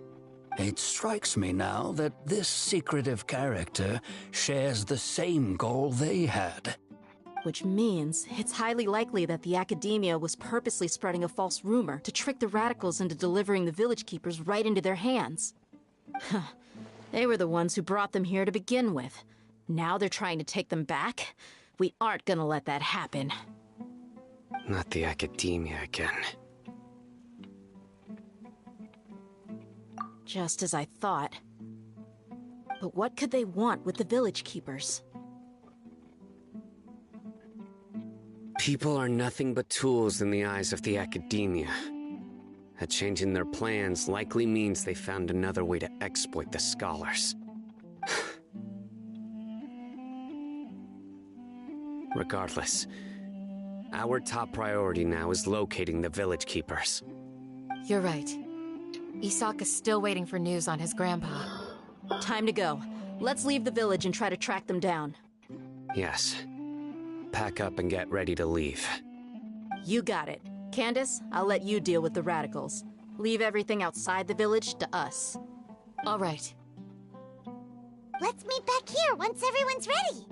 It strikes me now that this secretive character shares the same goal they had. Which means it's highly likely that the academia was purposely spreading a false rumor to trick the radicals into delivering the village keepers right into their hands. They were the ones who brought them here to begin with. Now they're trying to take them back? We aren't gonna let that happen. Not the academia again. Just as I thought. But what could they want with the village keepers? People are nothing but tools in the eyes of the academia. A change in their plans likely means they found another way to exploit the scholars. Regardless, our top priority now is locating the village keepers. You're right. Isak is still waiting for news on his grandpa. Time to go. Let's leave the village and try to track them down. Yes. Pack up and get ready to leave. You got it. Candace, I'll let you deal with the radicals. Leave everything outside the village to us. All right. Let's meet back here once everyone's ready.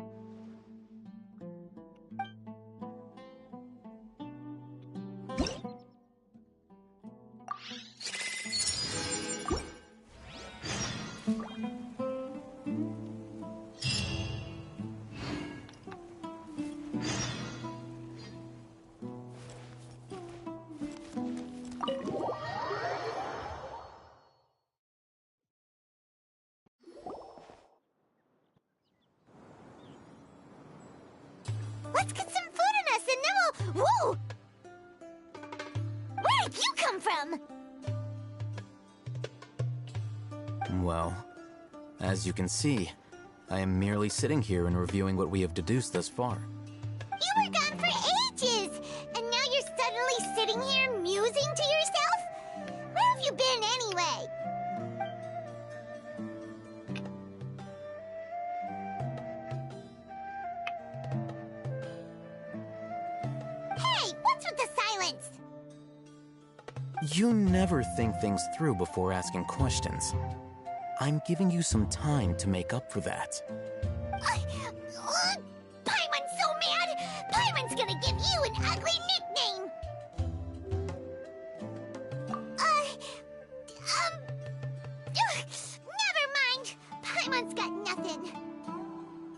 Let's get some food in us and then we'll... Whoa! Where did you come from? Well, as you can see, I am merely sitting here and reviewing what we have deduced thus far. You were gone for ages, and now you're suddenly sitting here musing to yourself? Where have you been anyway? Hey, what's with the silence? You never think things through before asking questions. I'm giving you some time to make up for that. Paimon's so mad! Paimon's gonna give you an ugly nickname! Never mind! Paimon's got nothing.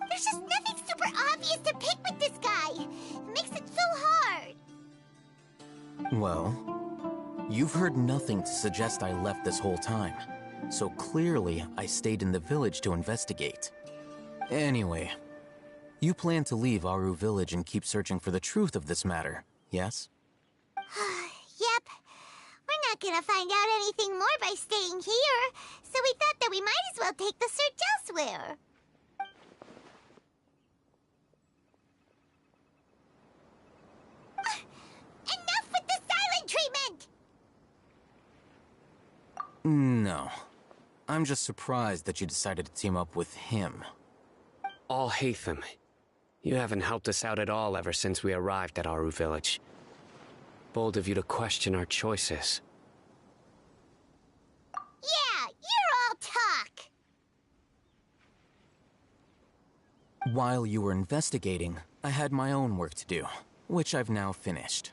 There's just nothing super obvious to pick with this guy. It makes it so hard. Well, you've heard nothing to suggest I left this whole time. So clearly, I stayed in the village to investigate. Anyway, you plan to leave Aru village and keep searching for the truth of this matter, yes? Yep. We're not gonna find out anything more by staying here, so we thought that we might as well take the search elsewhere. Enough with the silent treatment! No. I'm just surprised that you decided to team up with him. All Hatham. You haven't helped us out at all ever since we arrived at Aru Village. Bold of you to question our choices. Yeah, you're all talk! While you were investigating, I had my own work to do, which I've now finished.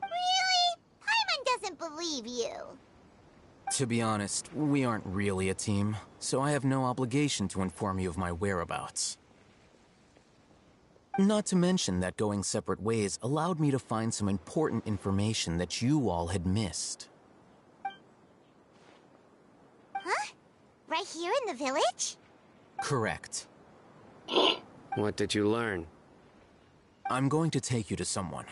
Really? Paimon doesn't believe you. To be honest, we aren't really a team, so I have no obligation to inform you of my whereabouts. Not to mention that going separate ways allowed me to find some important information that you all had missed. Huh? Right here in the village? Correct. What did you learn? I'm going to take you to someone.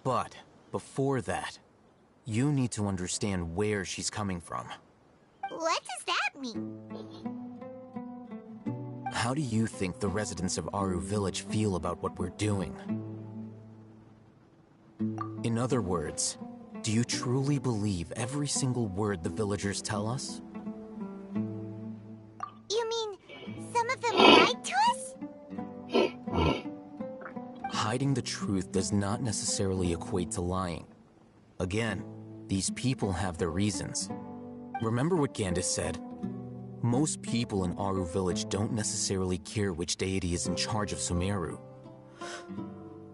But before that, you need to understand where she's coming from. What does that mean? How do you think the residents of Aru Village feel about what we're doing? In other words, do you truly believe every single word the villagers tell us? You mean some of them lied to us? Hiding the truth does not necessarily equate to lying. Again, these people have their reasons. Remember what Gandis said? Most people in Aru Village don't necessarily care which deity is in charge of Sumeru.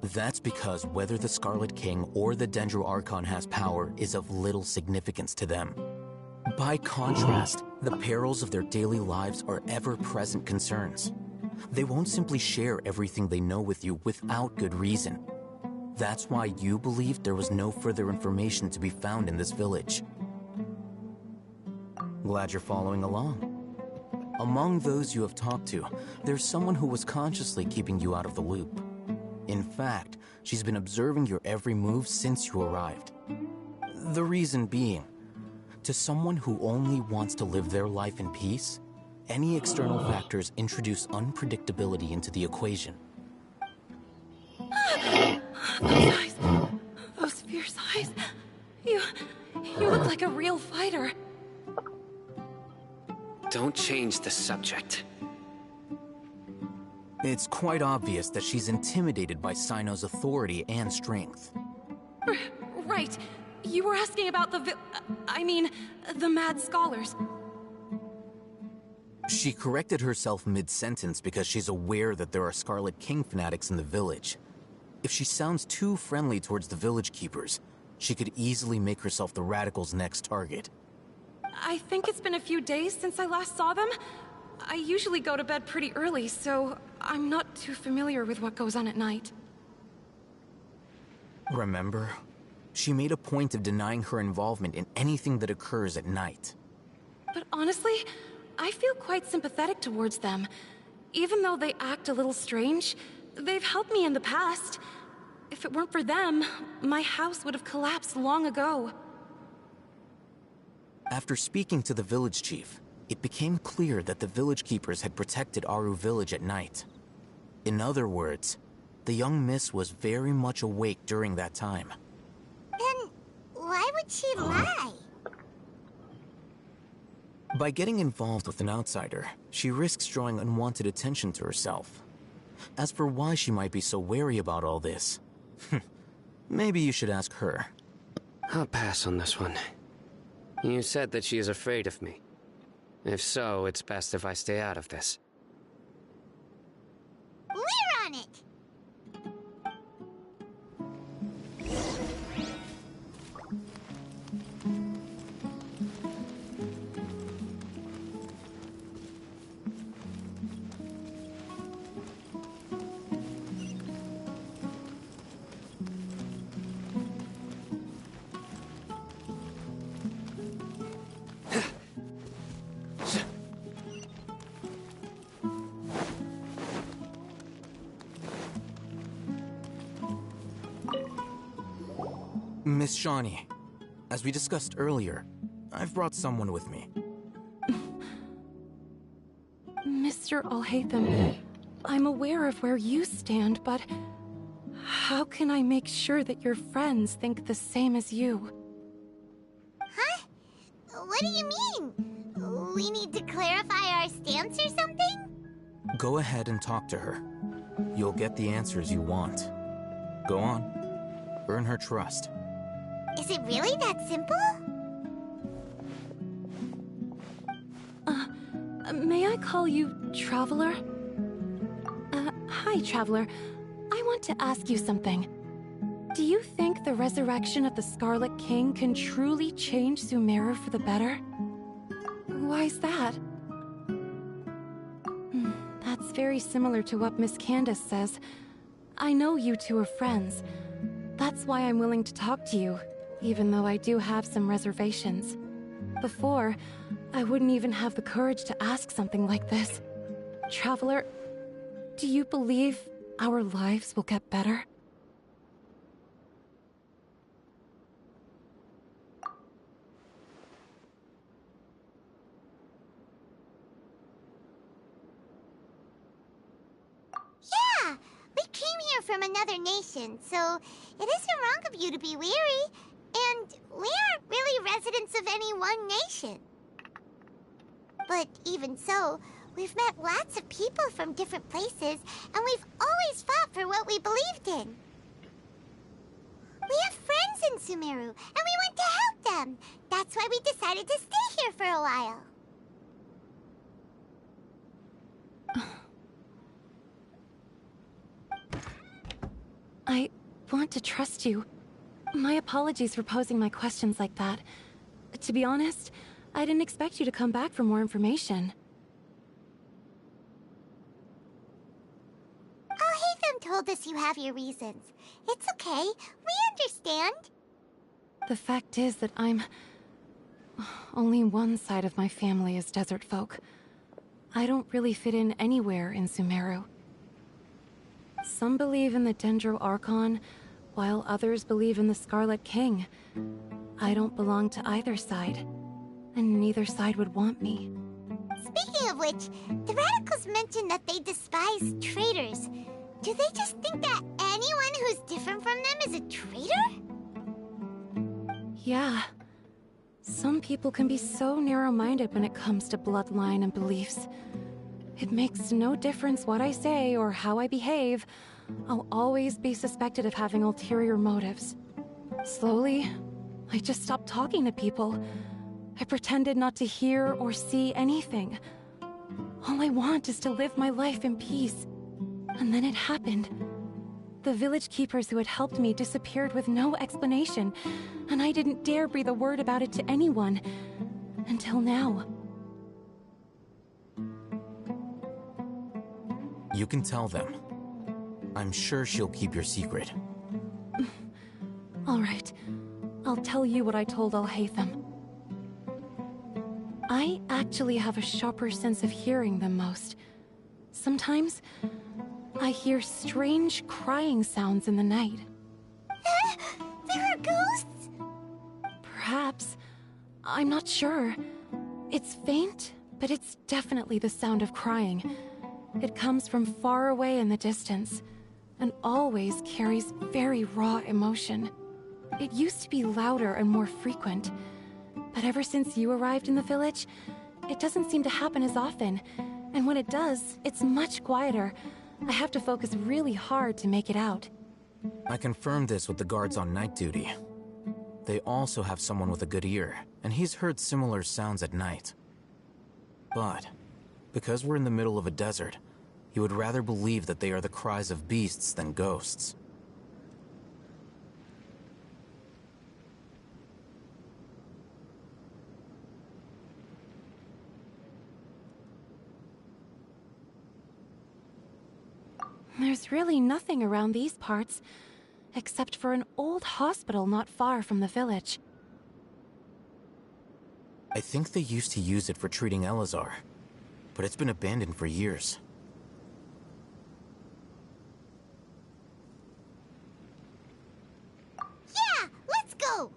That's because whether the Scarlet King or the Dendro Archon has power is of little significance to them. By contrast, the perils of their daily lives are ever-present concerns. They won't simply share everything they know with you without good reason. That's why you believed there was no further information to be found in this village. Glad you're following along. Among those you have talked to, there's someone who was consciously keeping you out of the loop. In fact, she's been observing your every move since you arrived. The reason being, to someone who only wants to live their life in peace, any external factors introduce unpredictability into the equation. Those eyes. Those fierce eyes. You look like a real fighter. Don't change the subject. It's quite obvious that she's intimidated by Sino's authority and strength. Right. You were asking about the mad scholars. She corrected herself mid-sentence because she's aware that there are Scarlet King fanatics in the village. If she sounds too friendly towards the village keepers, she could easily make herself the radicals' next target. I think it's been a few days since I last saw them. I usually go to bed pretty early, so I'm not too familiar with what goes on at night. Remember? She made a point of denying her involvement in anything that occurs at night. But honestly, I feel quite sympathetic towards them. Even though they act a little strange, they've helped me in the past. If it weren't for them, my house would have collapsed long ago. After speaking to the village chief, it became clear that the village keepers had protected Aru Village at night. In other words, the young miss was very much awake during that time. Then why would she lie? By getting involved with an outsider, she risks drawing unwanted attention to herself. As for why she might be so wary about all this, maybe you should ask her. I'll pass on this one. You said that she is afraid of me. If so, it's best if I stay out of this. We're on it! Miss Shawnee, As we discussed earlier, I've brought someone with me. Mr. Alhaitham, I'm aware of where you stand, but how can I make sure that your friends think the same as you? Huh? What do you mean? We need to clarify our stance or something? Go ahead and talk to her. You'll get the answers you want. Go on. Earn her trust. Is it really that simple? May I call you Traveler? Hi, Traveler. I want to ask you something. Do you think the resurrection of the Scarlet King can truly change Sumeru for the better? Why's that? That's very similar to what Miss Candace says. I know you two are friends. That's why I'm willing to talk to you, even though I do have some reservations. Before, I wouldn't even have the courage to ask something like this. Traveler, do you believe our lives will get better? Yeah! We came here from another nation, so it isn't wrong of you to be weary. And we aren't really residents of any one nation. But even so, we've met lots of people from different places, and we've always fought for what we believed in. We have friends in Sumeru, and we want to help them. That's why we decided to stay here for a while. I want to trust you. My apologies for posing my questions like that. To be honest, I didn't expect you to come back for more information. Alhaitham told us you have your reasons. It's okay. We understand. The fact is that only one side of my family is desert folk. I don't really fit in anywhere in Sumeru. Some believe in the Dendro Archon, while others believe in the Scarlet King. I don't belong to either side, and neither side would want me. Speaking of which, the radicals mentioned that they despise traitors. Do they just think that anyone who's different from them is a traitor? Yeah. Some people can be so narrow-minded when it comes to bloodline and beliefs. It makes no difference what I say or how I behave. I'll always be suspected of having ulterior motives. Slowly, I just stopped talking to people. I pretended not to hear or see anything. All I want is to live my life in peace. And then it happened. The village keepers who had helped me disappeared with no explanation, and I didn't dare breathe a word about it to anyone. Until now. You can tell them. I'm sure she'll keep your secret. All right. I'll tell you what I told Alhaitham. I actually have a sharper sense of hearing than most. Sometimes, I hear strange crying sounds in the night. There are ghosts? Perhaps. I'm not sure. It's faint, but it's definitely the sound of crying. It comes from far away in the distance, and always carries very raw emotion. It used to be louder and more frequent, but ever since you arrived in the village, it doesn't seem to happen as often, and when it does, it's much quieter. I have to focus really hard to make it out. I confirmed this with the guards on night duty. They also have someone with a good ear, and he's heard similar sounds at night. But, because we're in the middle of a desert, he would rather believe that they are the cries of beasts than ghosts. There's really nothing around these parts, except for an old hospital not far from the village. I think they used to use it for treating Elazar, but it's been abandoned for years. Yeah, let's go!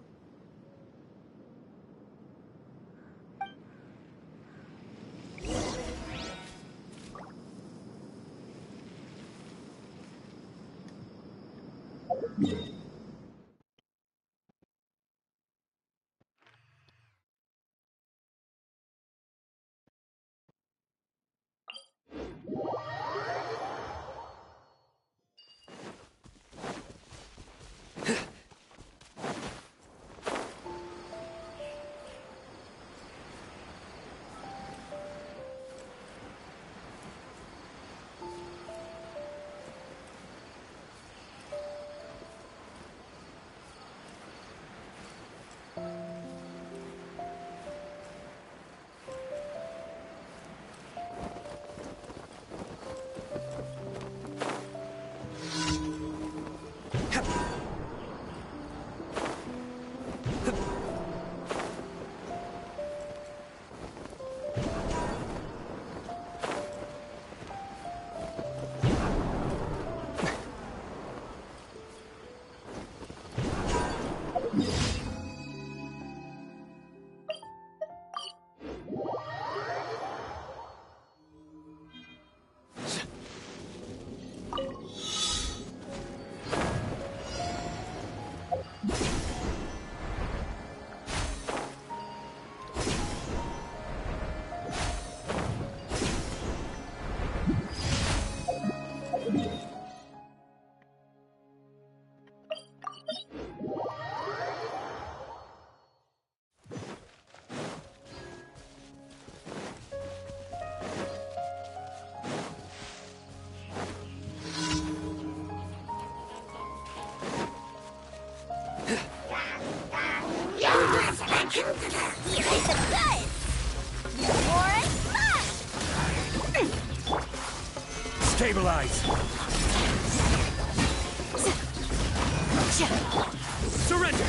Here is the good! More and Stabilize! Surrender!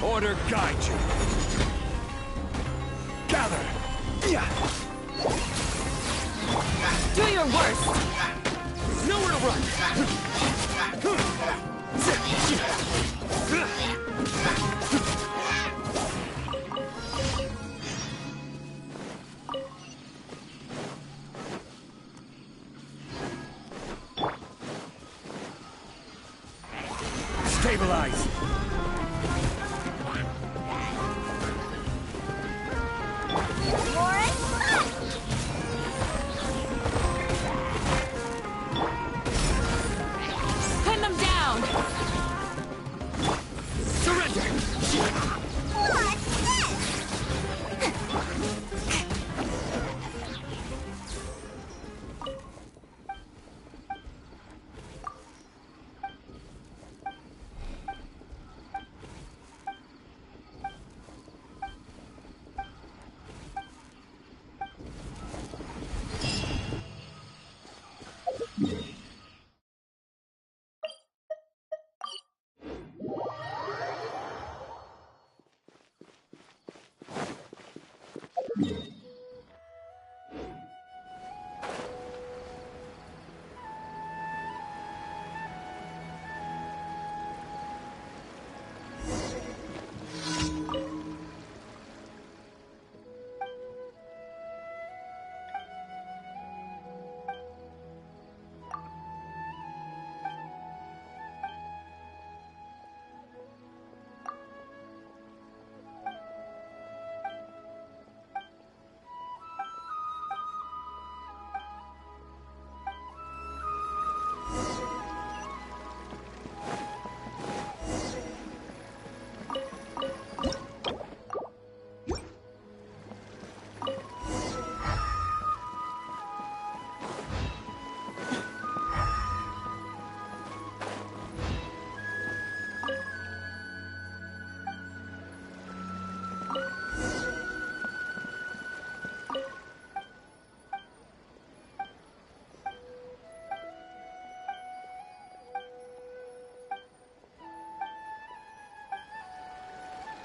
Order guide you! Gather! Do your worst! Nowhere to run! Stabilize! Pin them down! Surrender!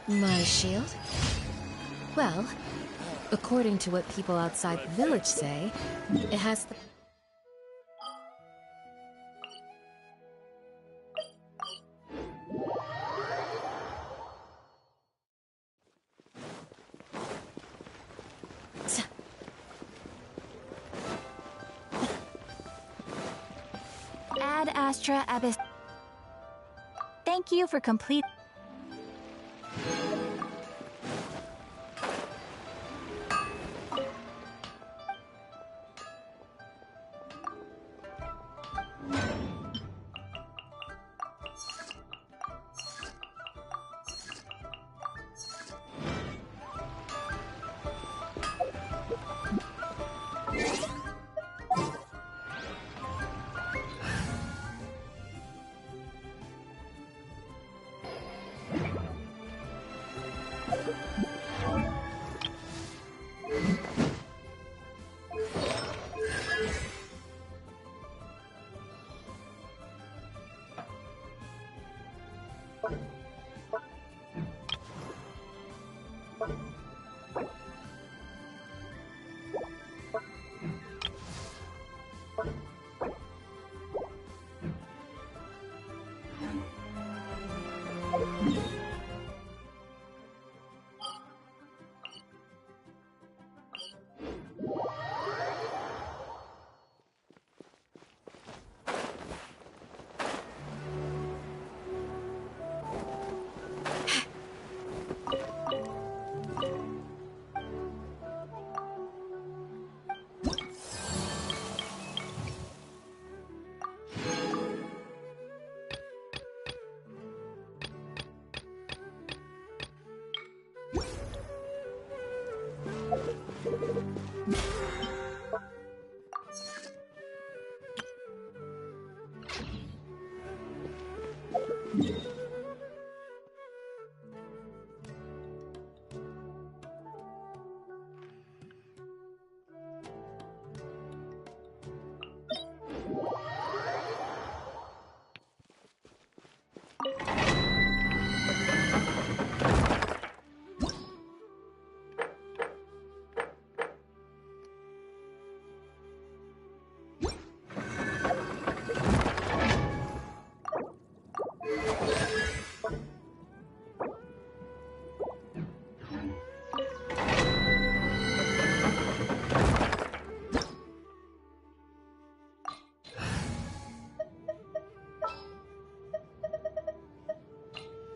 My shield? Well, according to what people outside the village say, it has the... Ad Astra Abyss. Thank you for complete.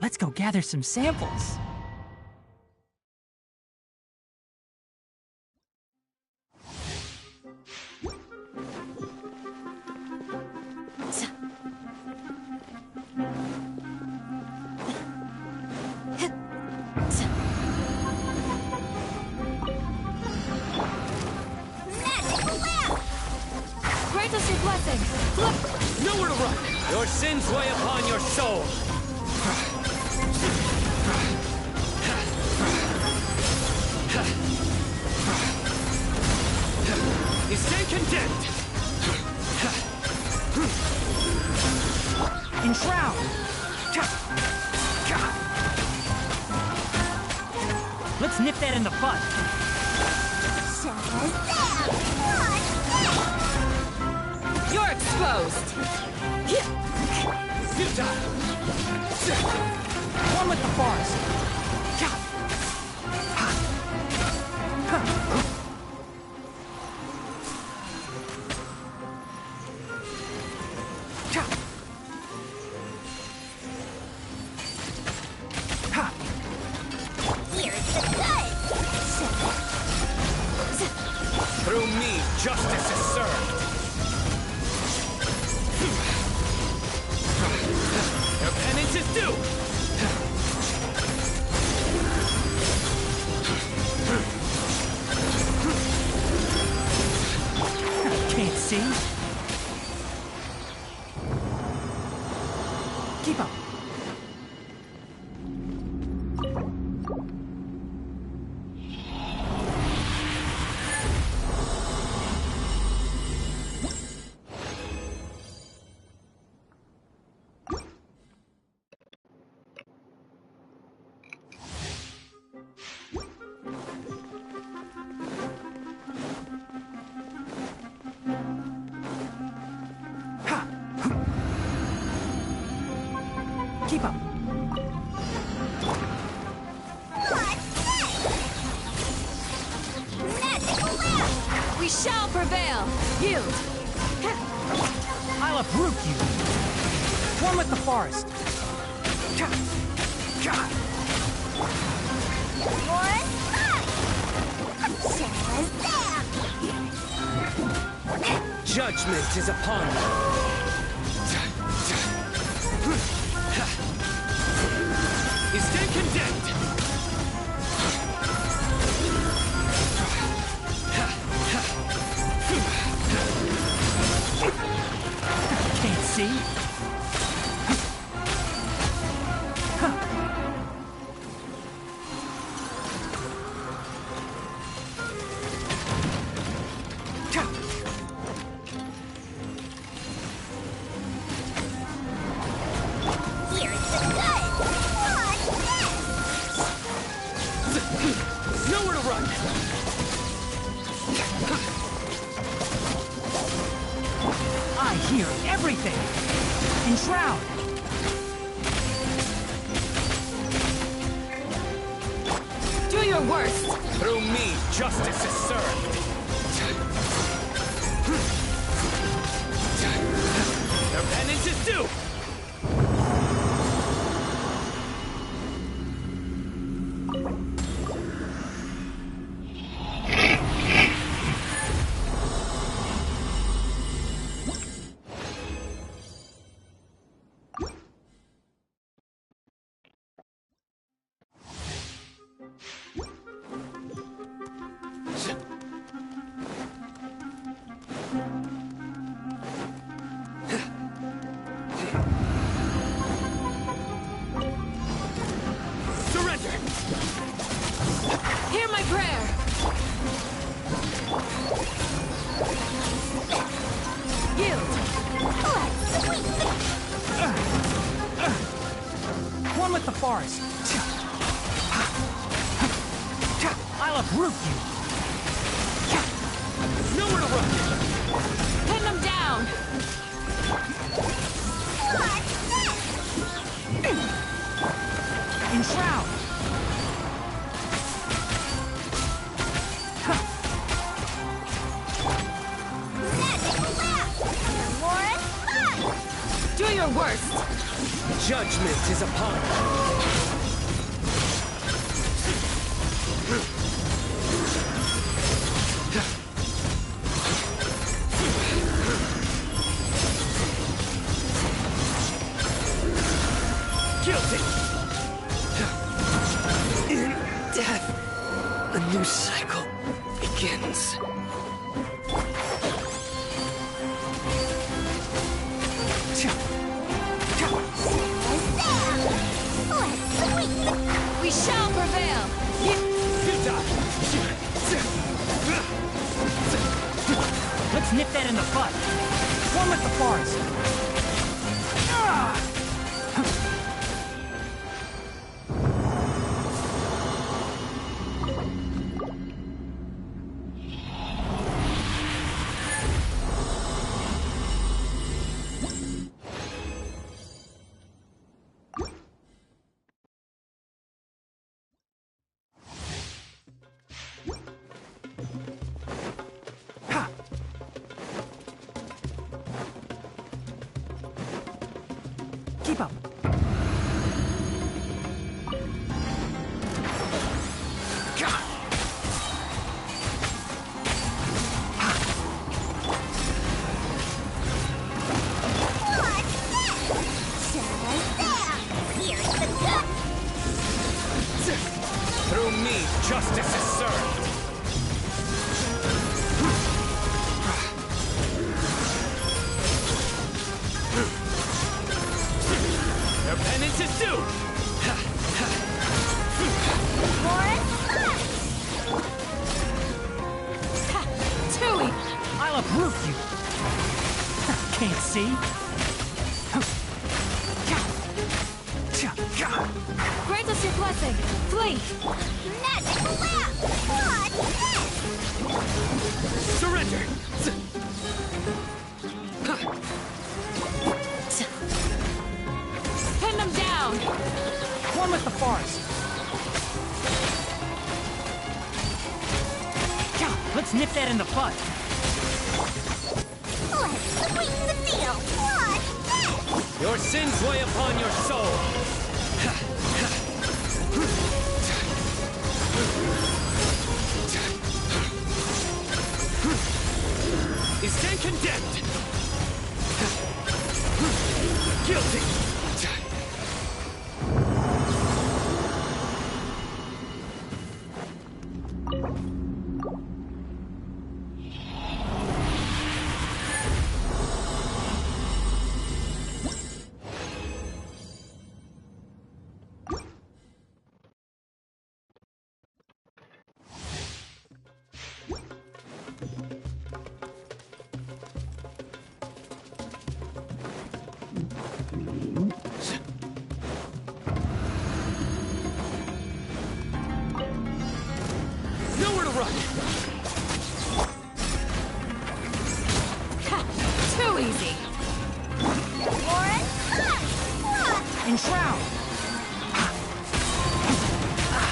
Let's go gather some samples. Grant us your blessing. Look! Nowhere to run! Your sins weigh upon your soul. You stay condemned! Enshroud! Let's nip that in the bud. You're exposed! One with the forest. Through me, justice is served. Your penance is due. Can't see. Keep up. Keep up. We shall prevail! Yield! I I'll uproot you. One with the forest. One, Shazam! Judgment is upon you. You stand condemned. Can't see. Here's the good! Watch this! Nowhere to run. I hear everything. Enshroud. Do your worst. Through me, justice is served. Their penance is due. Surrender. Hear my prayer. Yield. One with the forest. I'll uproot you. Nowhere to run. Pin them down. Enshroud. Do your worst. Judgment is upon you. Guilty. In death, a new cycle begins. We shall prevail. Let's nip that in the bud. One with the forest. Keep up. Through me, justice is served. Their penance is due. Tui. I'll uproot you. Can't see. Grant us your blessing. Flee. Magical lamp! Watch this! Surrender. Pin them down. One with the forest. Let's nip that in the bud. Let's sweeten the deal. What's this? Your sins weigh upon your soul. You stand condemned. Guilty. Nowhere to run. Too easy. Lauren, And Shroud!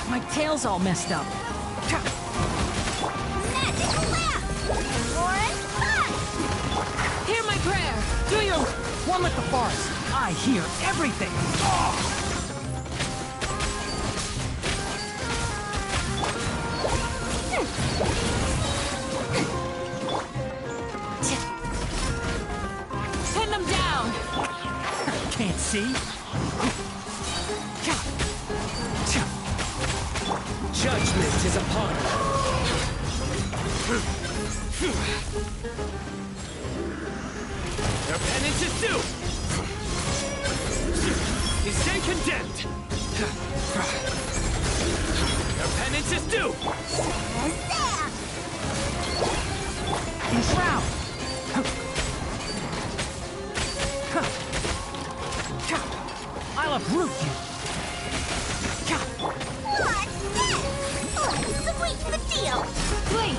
My tail's all messed up. magic lamp. Lauren, Hear my prayer. Do your one with the forest. I hear everything. Pin them down. Can't see. Judgment is upon you. Your penance is due. You stand condemned. Your penance is due. And Shroud! I'll uproot you. what's this? Let's sweeten the deal. Wait.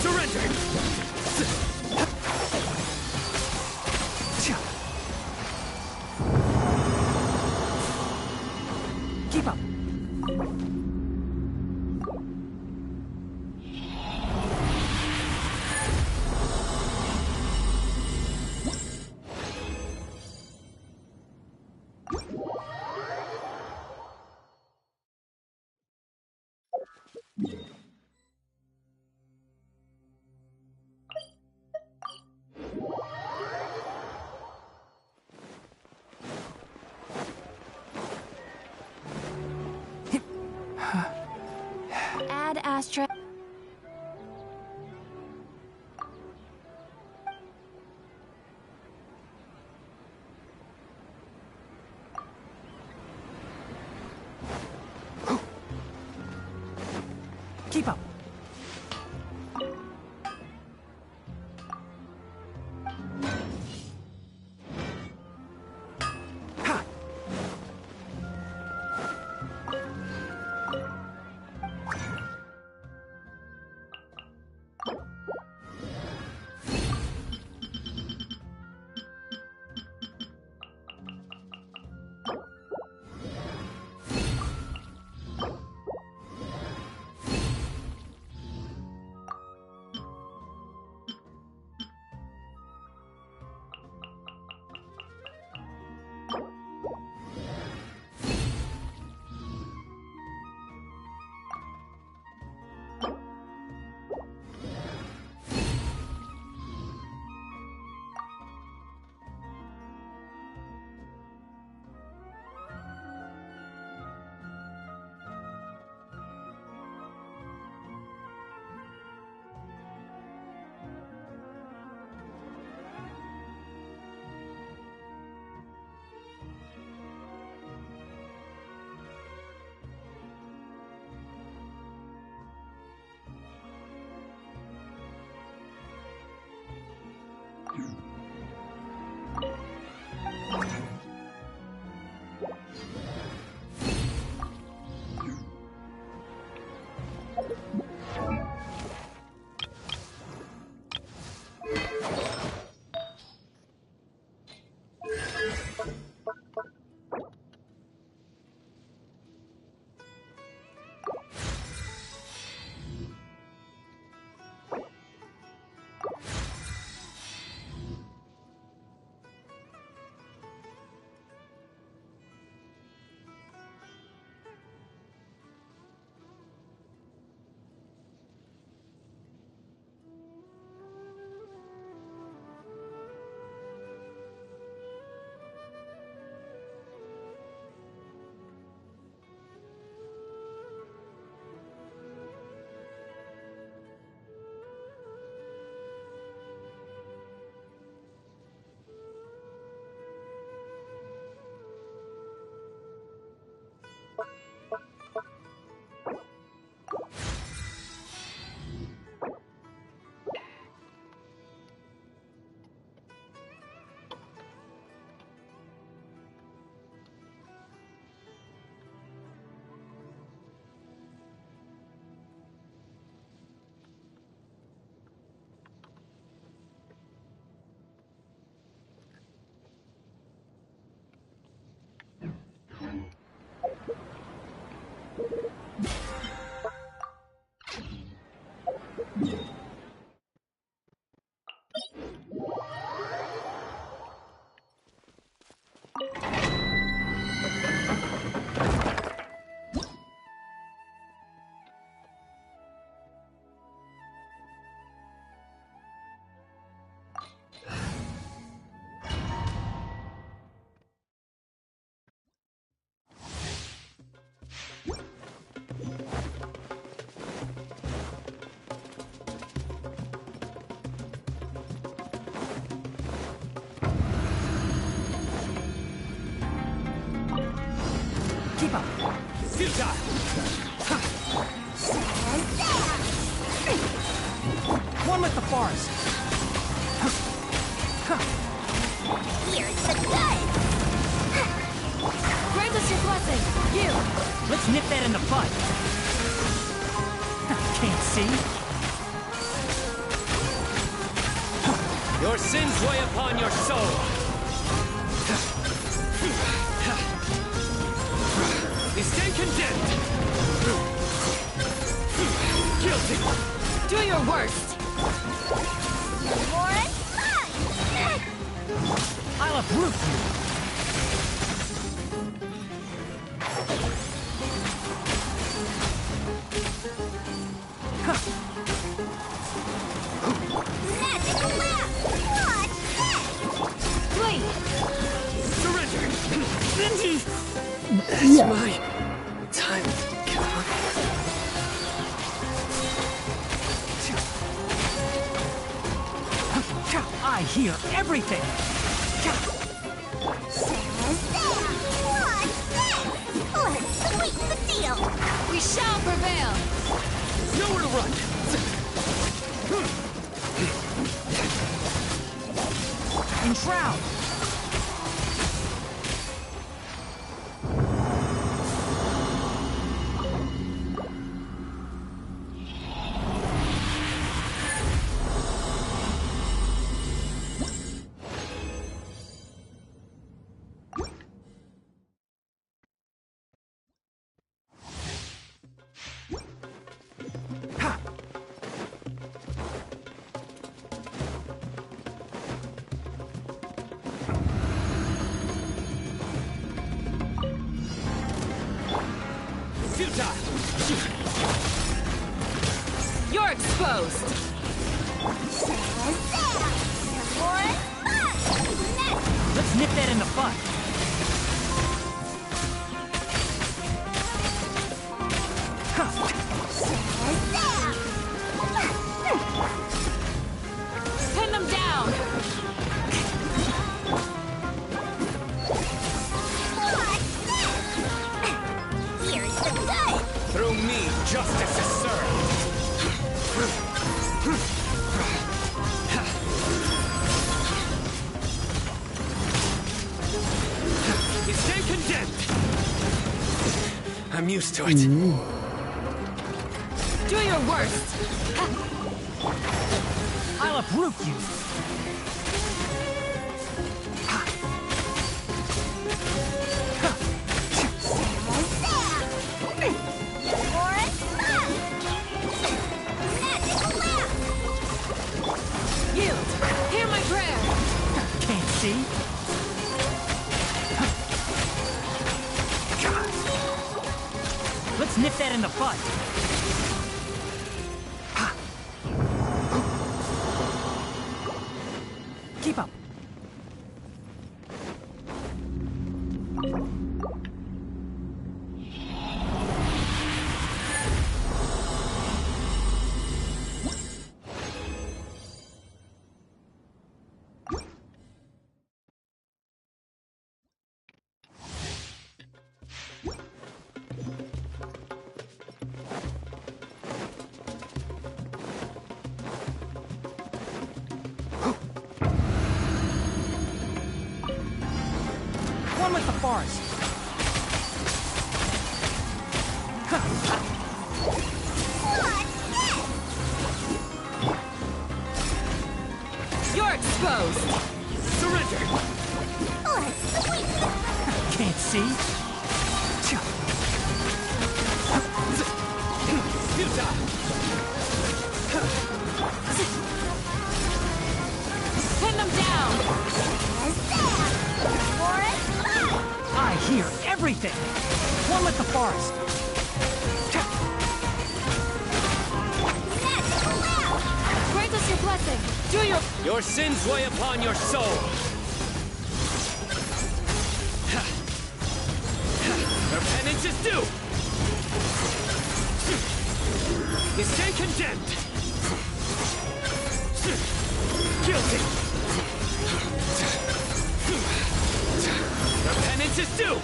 Surrender. Keep up. Add astra. Keep up. Keep up. Futile! One with the forest. Here's the good! Grant us your blessing! You! Let's nip that in the bud. Can't see. Your sins weigh upon your soul! You stand condemned! Guilty! Do your worst! More fun! I'll uproot you. Magic lamp! Watch this! Flee! Surrender! It's my time, God. I hear everything. Watch this! Let's sweeten the deal! We shall prevail! Nowhere to run! Enshroud. Futile! You're exposed! More fun! Next! Let's nip that in the bud. Pin them down! Watch this! Here's the good! Through me, justice is served! You stay condemned! I'm used to it. Do your worst! I'll uproot you. More fun! Magic lamp! Yield! Hear my prayer! Can't see. Let's nip that in the bud. Keep up. One with the forest. You're exposed. Surrender! Can't see. Pin them down. I hear everything. One with the forest. Grant us your blessing. Do Your sins weigh upon your soul. Your penance is due. You stay condemned. Guilty. Your penance is due.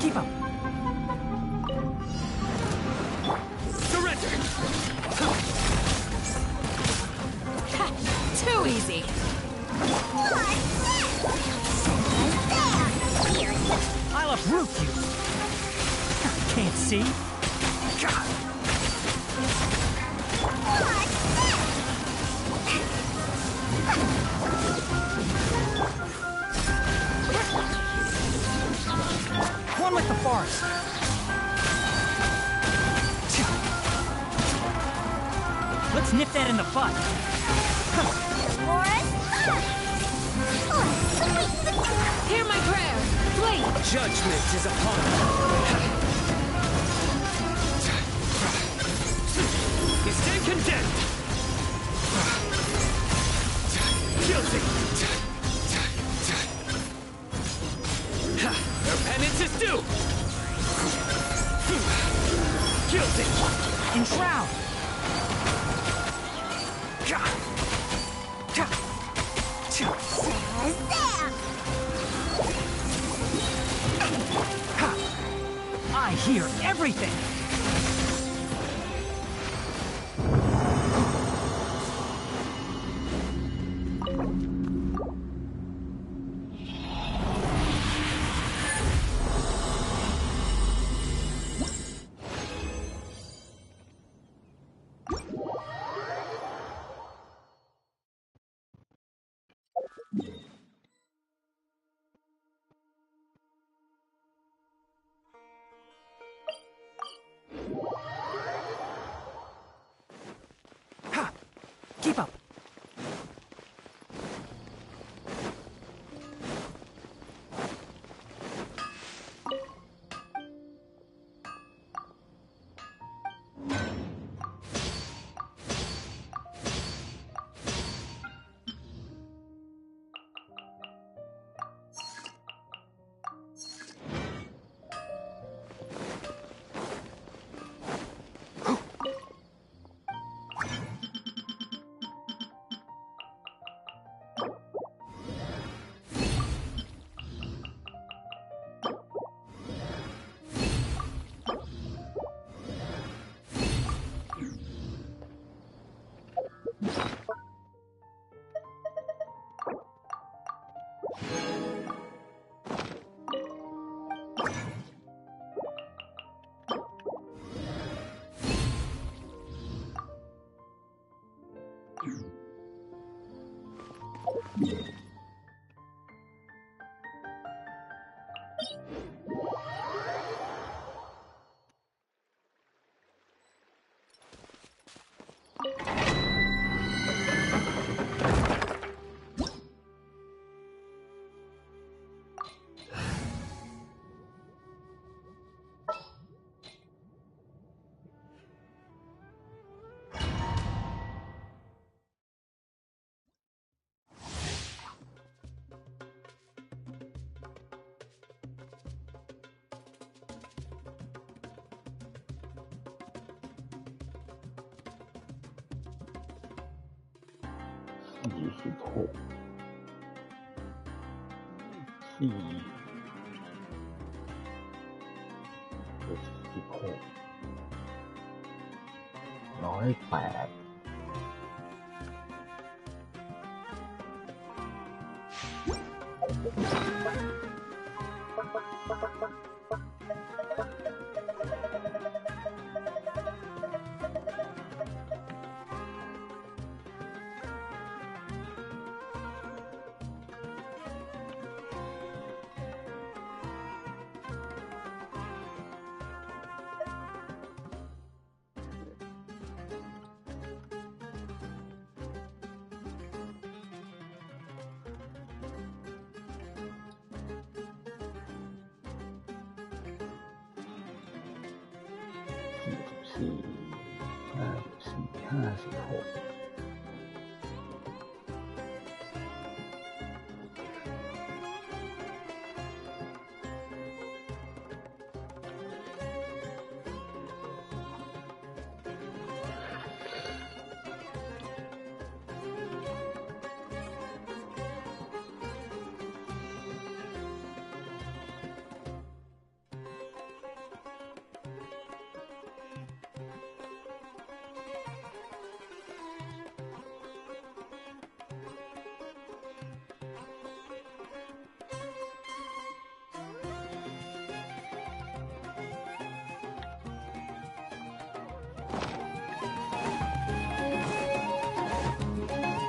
Keep up. Surrender. Too easy. I'll uproot you. Can't see. One with the forest. Let's nip that in the bud. Hear my prayer. Blade. Judgment is upon you. You stand condemned. Guilty. Your penance is due. Guilty. Enshroud. I hear everything. 26 4 76 10854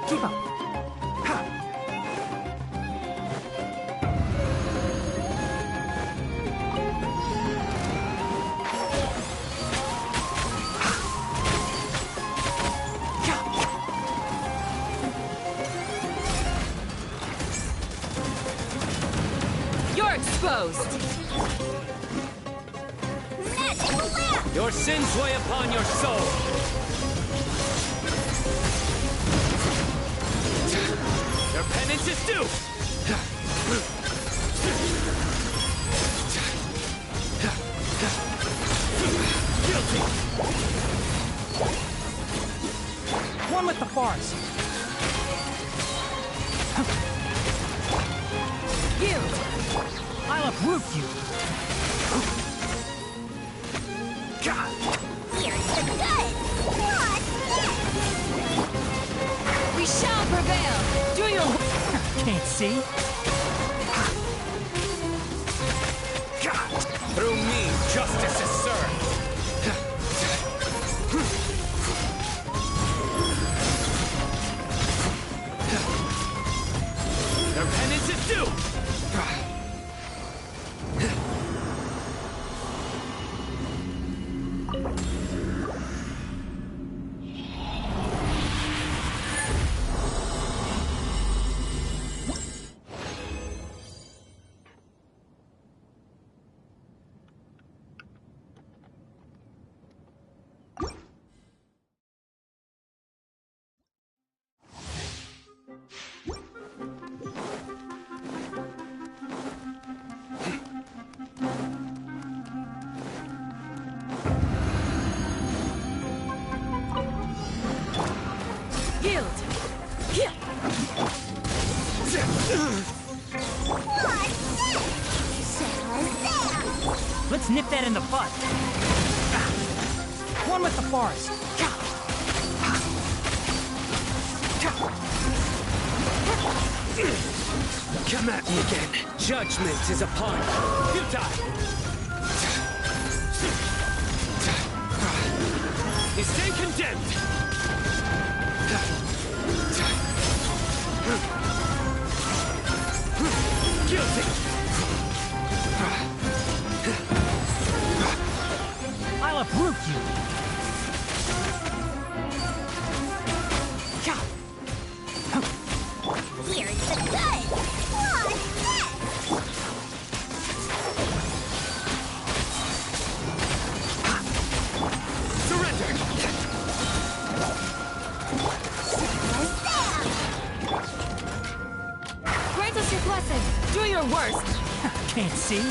Keep up. Ha! You're exposed! Your sins weigh upon your soul! Your penance is due! Guilty! One with the forest. Yield! I'll uproot you. Here's the good! What's this? We shall prevail! Do your Can't see. Through me, justice is served! Their penance is due! Yield! Let's nip that in the bud. One with the forest. Come at me again. Judgment is upon you. Futile! You stay condemned! Guilty! I'll uproot you. Here's the good! What's this? Surrender! Grant us your blessing! Do your worst! Can't see.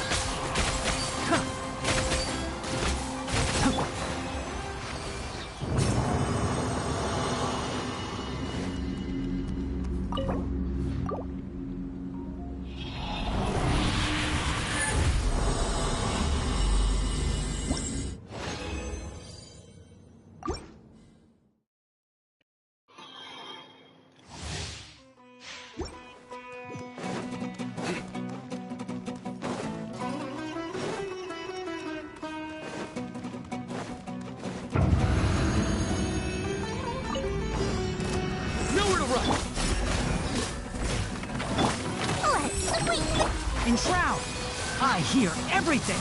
Enshroud! I hear everything!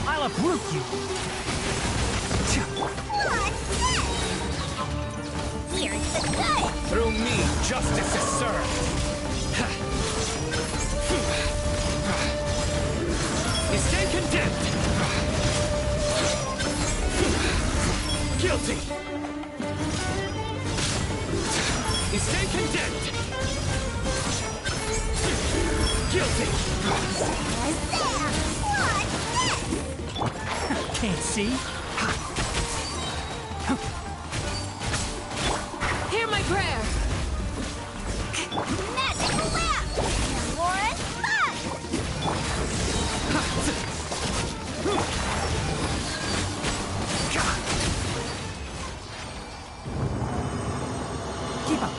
I'll uproot you! Here's the good! Through me, justice is served. You stand condemned. Guilty. You stand condemned. Guilty. Can't see? Hear my prayer! Magic lamp! One fun! Keep up!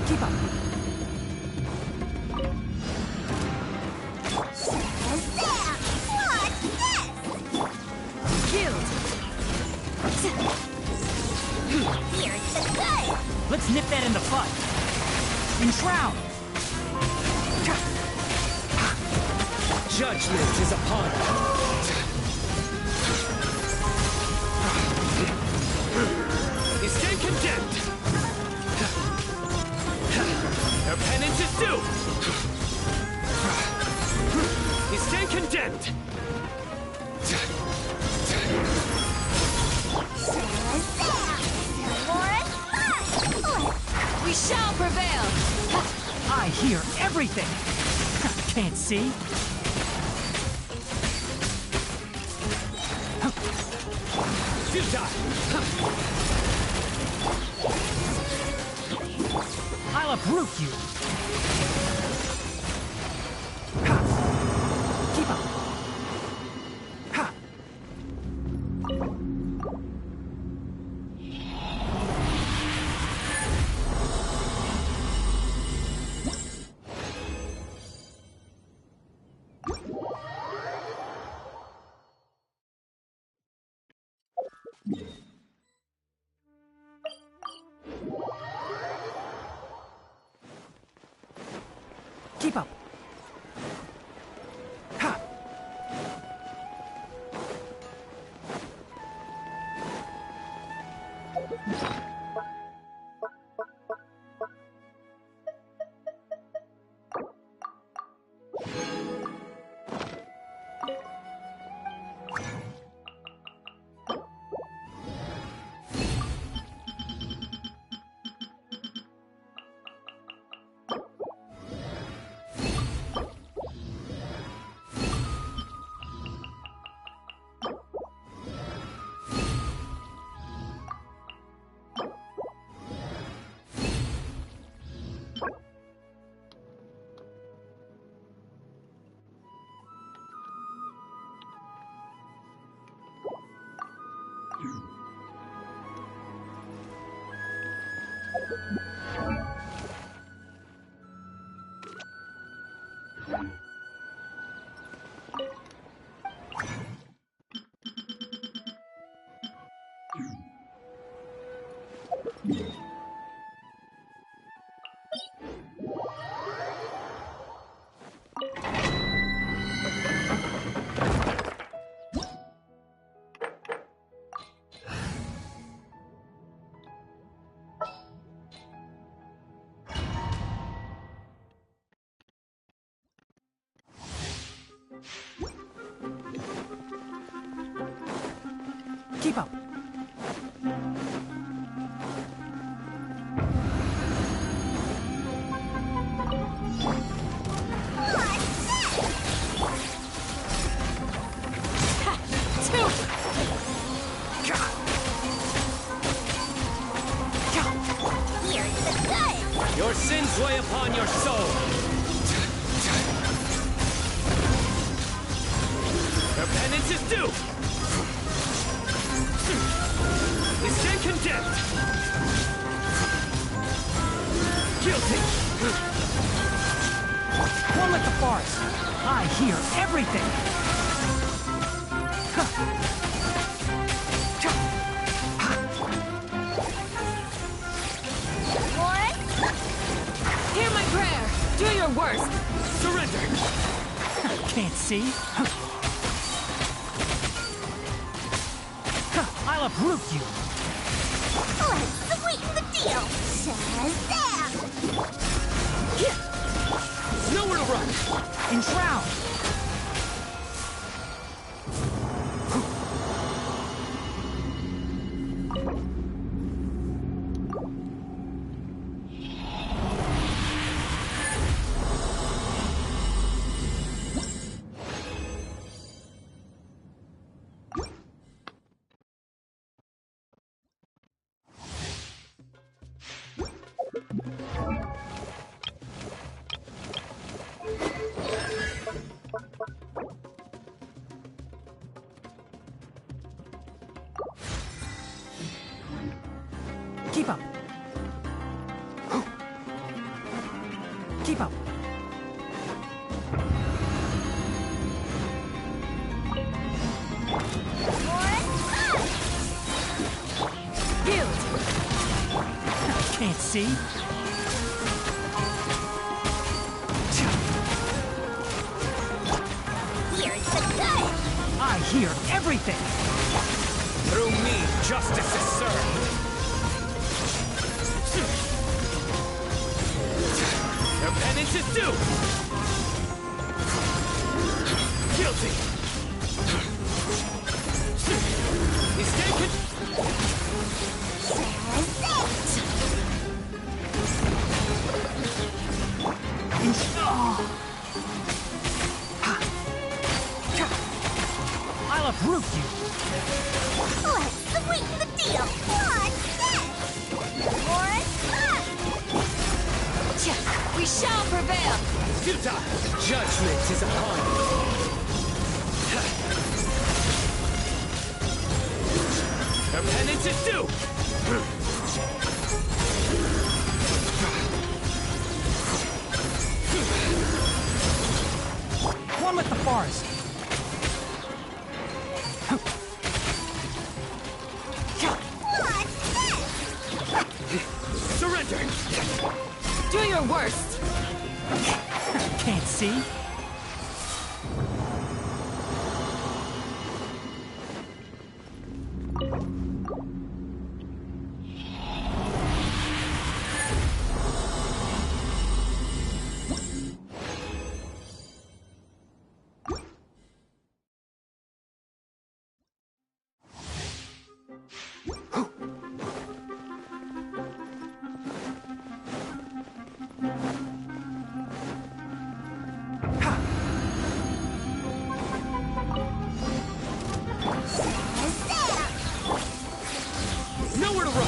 Keep up! Killed! Here's the good! Let's nip that in the bud! Enshroud! Judgment is upon you. You stand condemned. Your penance is due. You stand condemned. We shall prevail! I hear everything! Can't see? I'll uproot you! Keep up! Keep up! Ha! Keep up. penance is due! You stand condemned! Guilty! One with the forest. I hear everything. Hear my prayer. Do your worst. Surrender! Can't see. I'll uproot you. Let's sweeten the deal. Shazam! Nowhere to run! Enshroud. Keep up. Keep up. Guilt. Can't see. Here's the good. I hear everything. Through me, justice is served! Your penance is due! Guilty! You stand I'll uproot you. Let's sweeten the deal. What's this? We shall prevail. Juta! Judgment is upon you! Your penance is due! One with the forest. Surrender! Do your worst. Can't see. Nowhere to run!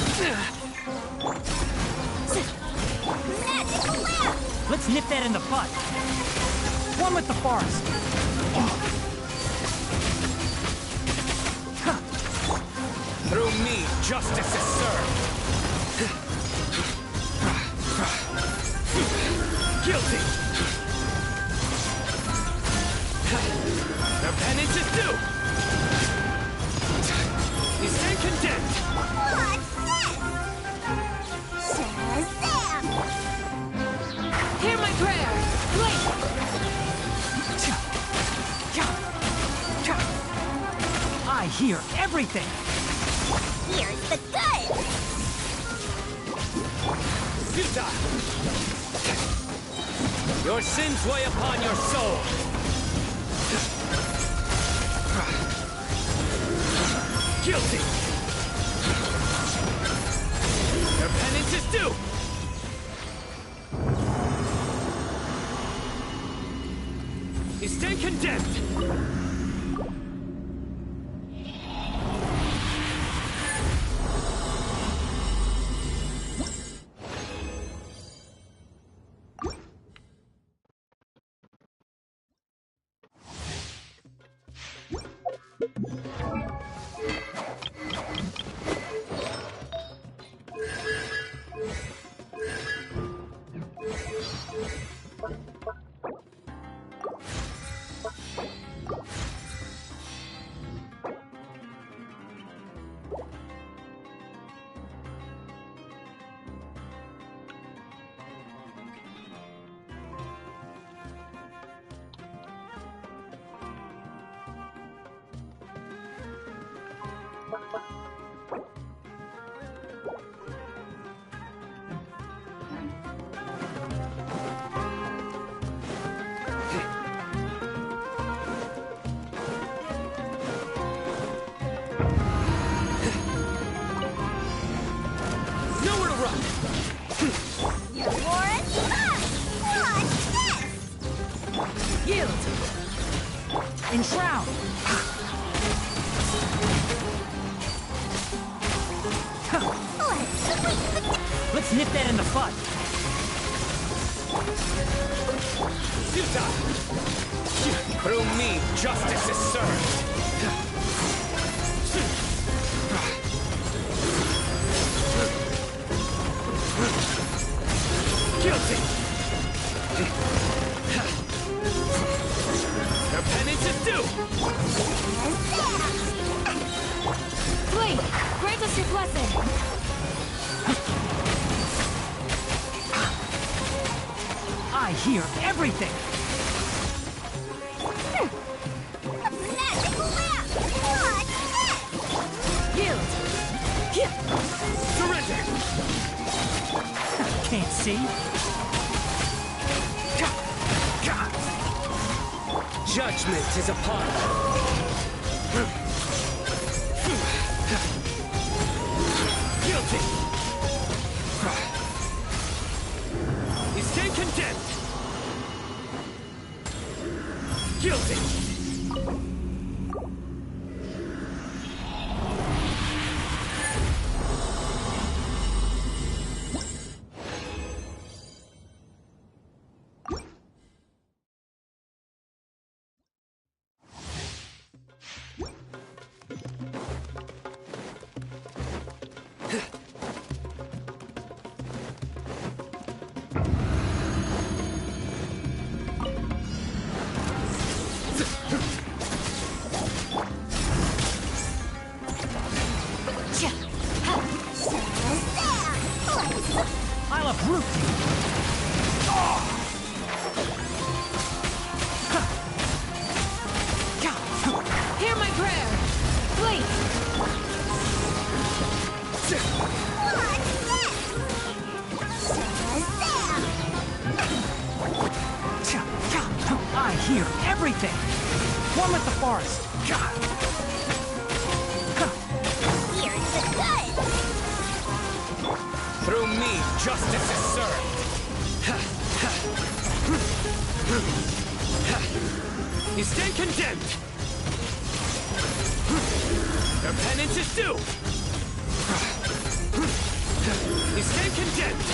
Let's nip that in the bud. One with the forest. Through me, justice is served! Guilty! Your penance is due! You stand condemned! What's this? Shazam! Hear my prayer. Blink. I hear everything. Here's the good. Juta! Your sins weigh upon your soul! Guilty! Your penance is due! You stand condemned! Enshroud! Let's nip that in the bud. Suta! Through me, justice is served. Guilty! Your penance is due! Wait! Grant us your blessing! I hear everything! Yield! Surrender! Can't see? Judgment is upon you. Guilty! You stand condemned! Guilty! I'll uproot you! Hear my prayer! Flee! I hear everything! One with the forest! Here's the good! Through me, justice is served. You stand condemned. Your penance is due. You stand condemned.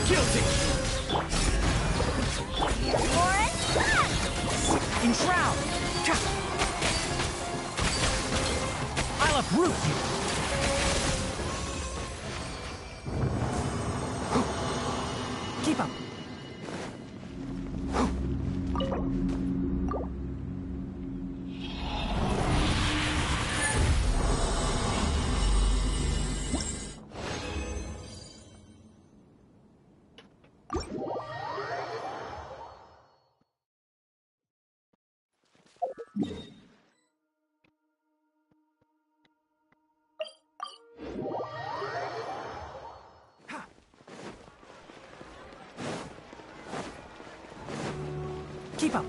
Guilty. Enshroud! I'll uproot you! Keep up! Keep up!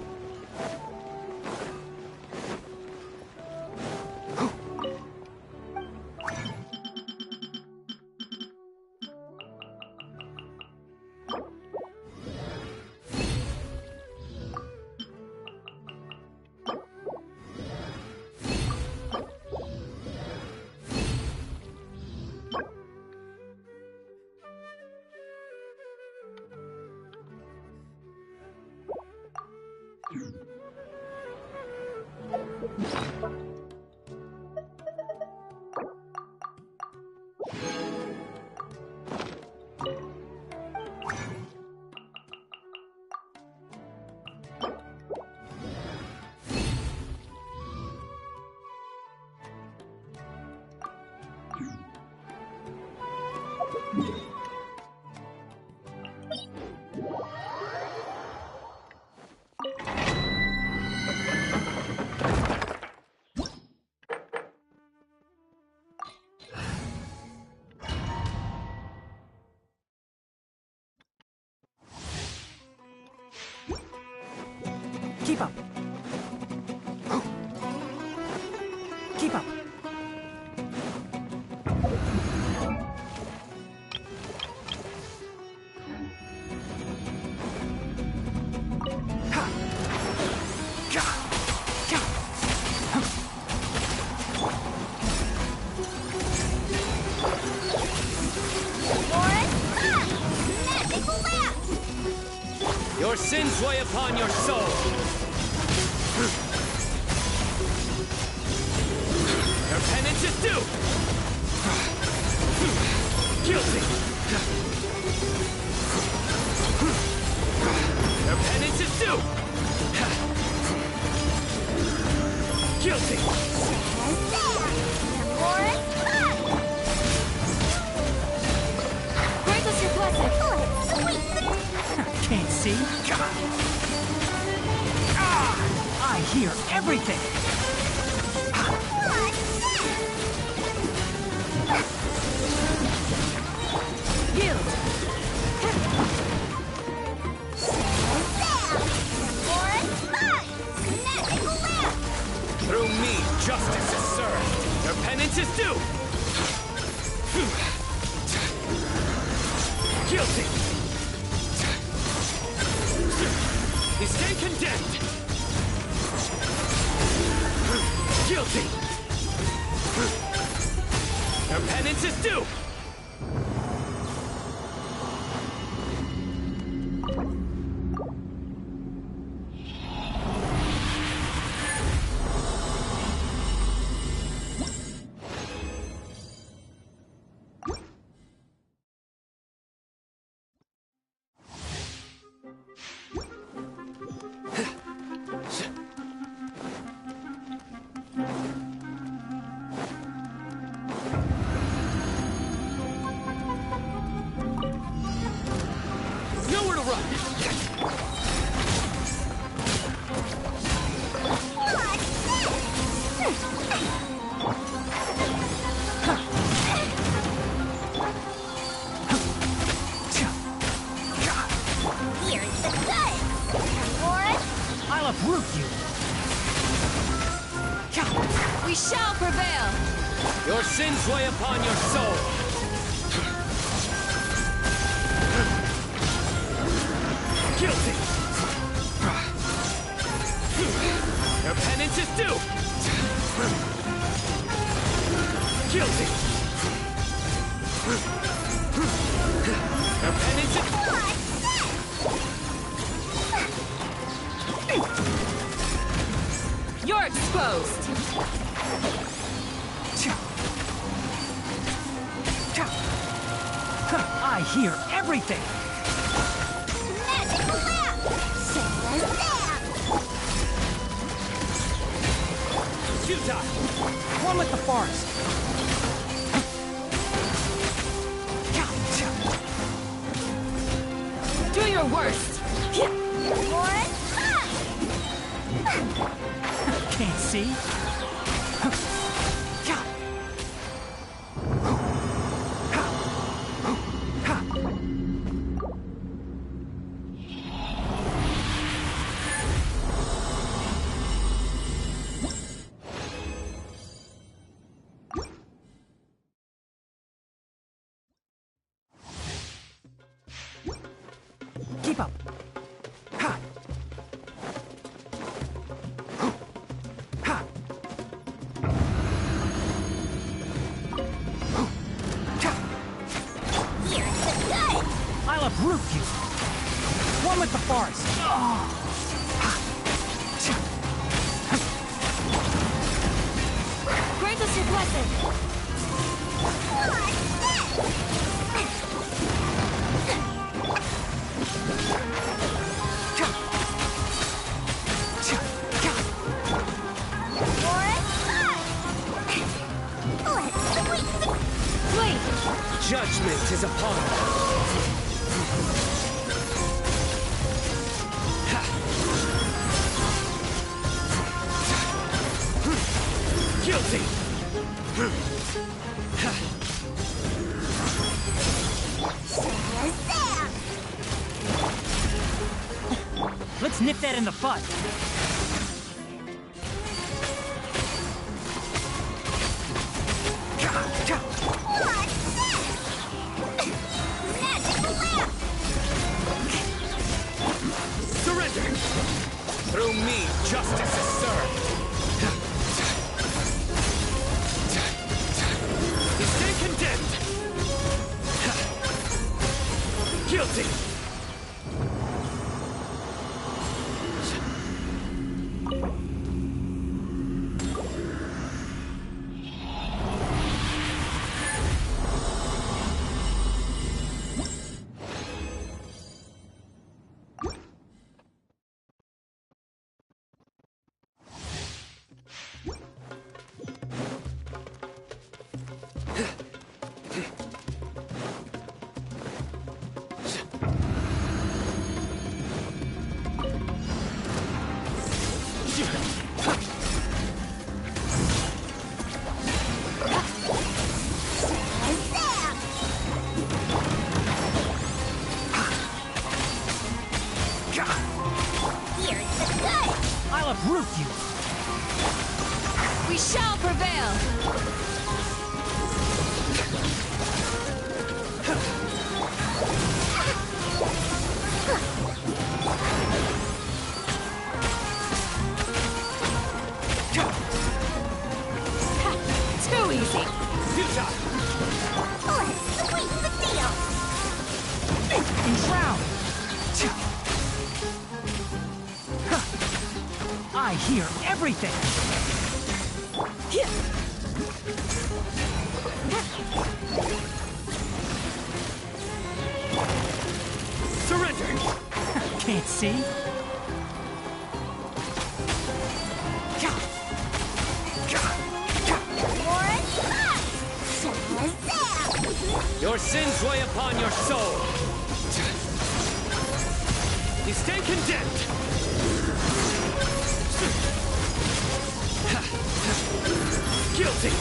Keep up. Keep up. Your sins weigh upon your soul. Your penance is due. Guilty. Your penance is due. Guilty. Grant us your blessing. Can't see? I hear everything! Guilt. Through me, justice is served. Your penance is due. Guilty. You stand condemned. Guilty. Your penance is due. Nowhere to run! Here's the cut! I'll uproot you! We shall prevail. Your sins weigh upon your soul. Guilty. Your penance is due. Guilty. Your penance is... You're exposed. I hear everything! Futile. One with the forest! Do your worst. Can't see? Keep up! Ha! Ha! Here's the cut! I'll uproot you! One with the forest! vengeance is upon us. Guilty! Let's nip that in the bud. Surrender! Through me, justice is served. You stand condemned. Guilty! I'll uproot you. We shall prevail. Too easy. Let's sweep the deal. Enshroud. I hear everything. Surrender! Can't see. Your sins weigh upon your soul. You stand condemned. Guilty.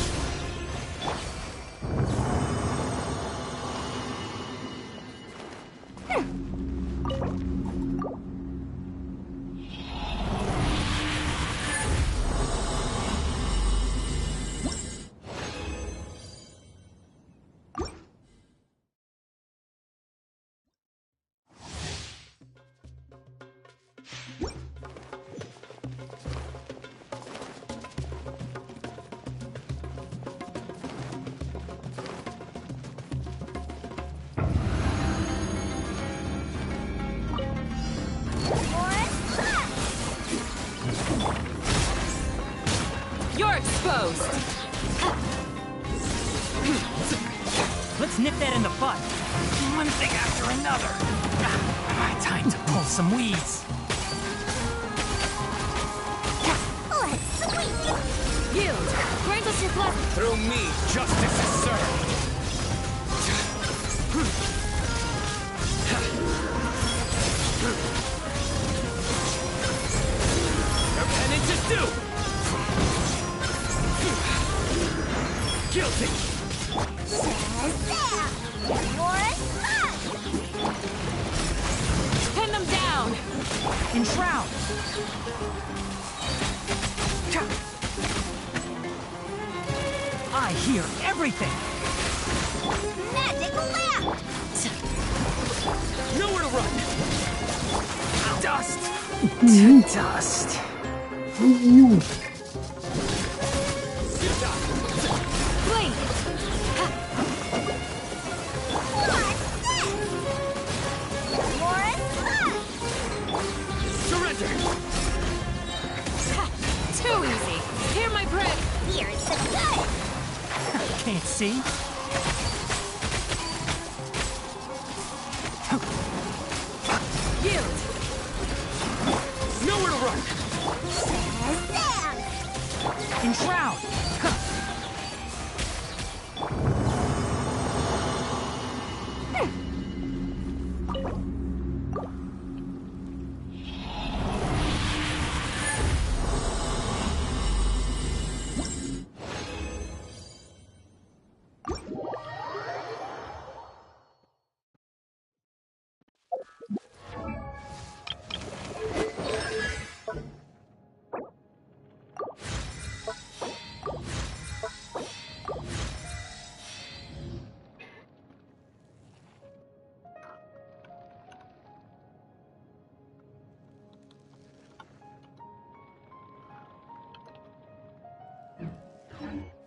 You're exposed. Let's nip that in the bud. One thing after another. Time to pull some weeds. Yield. Grant us your blessing. Through me, justice is served. Your penance is due. Guilty. Pin them down. Enshroud. I hear everything. Magic left. Nowhere to run. Dust to dust. Blink. Surrender. Too easy. Hear my breath. Here's the good. Can't see. Yield. Nowhere to run. Enshroud. 486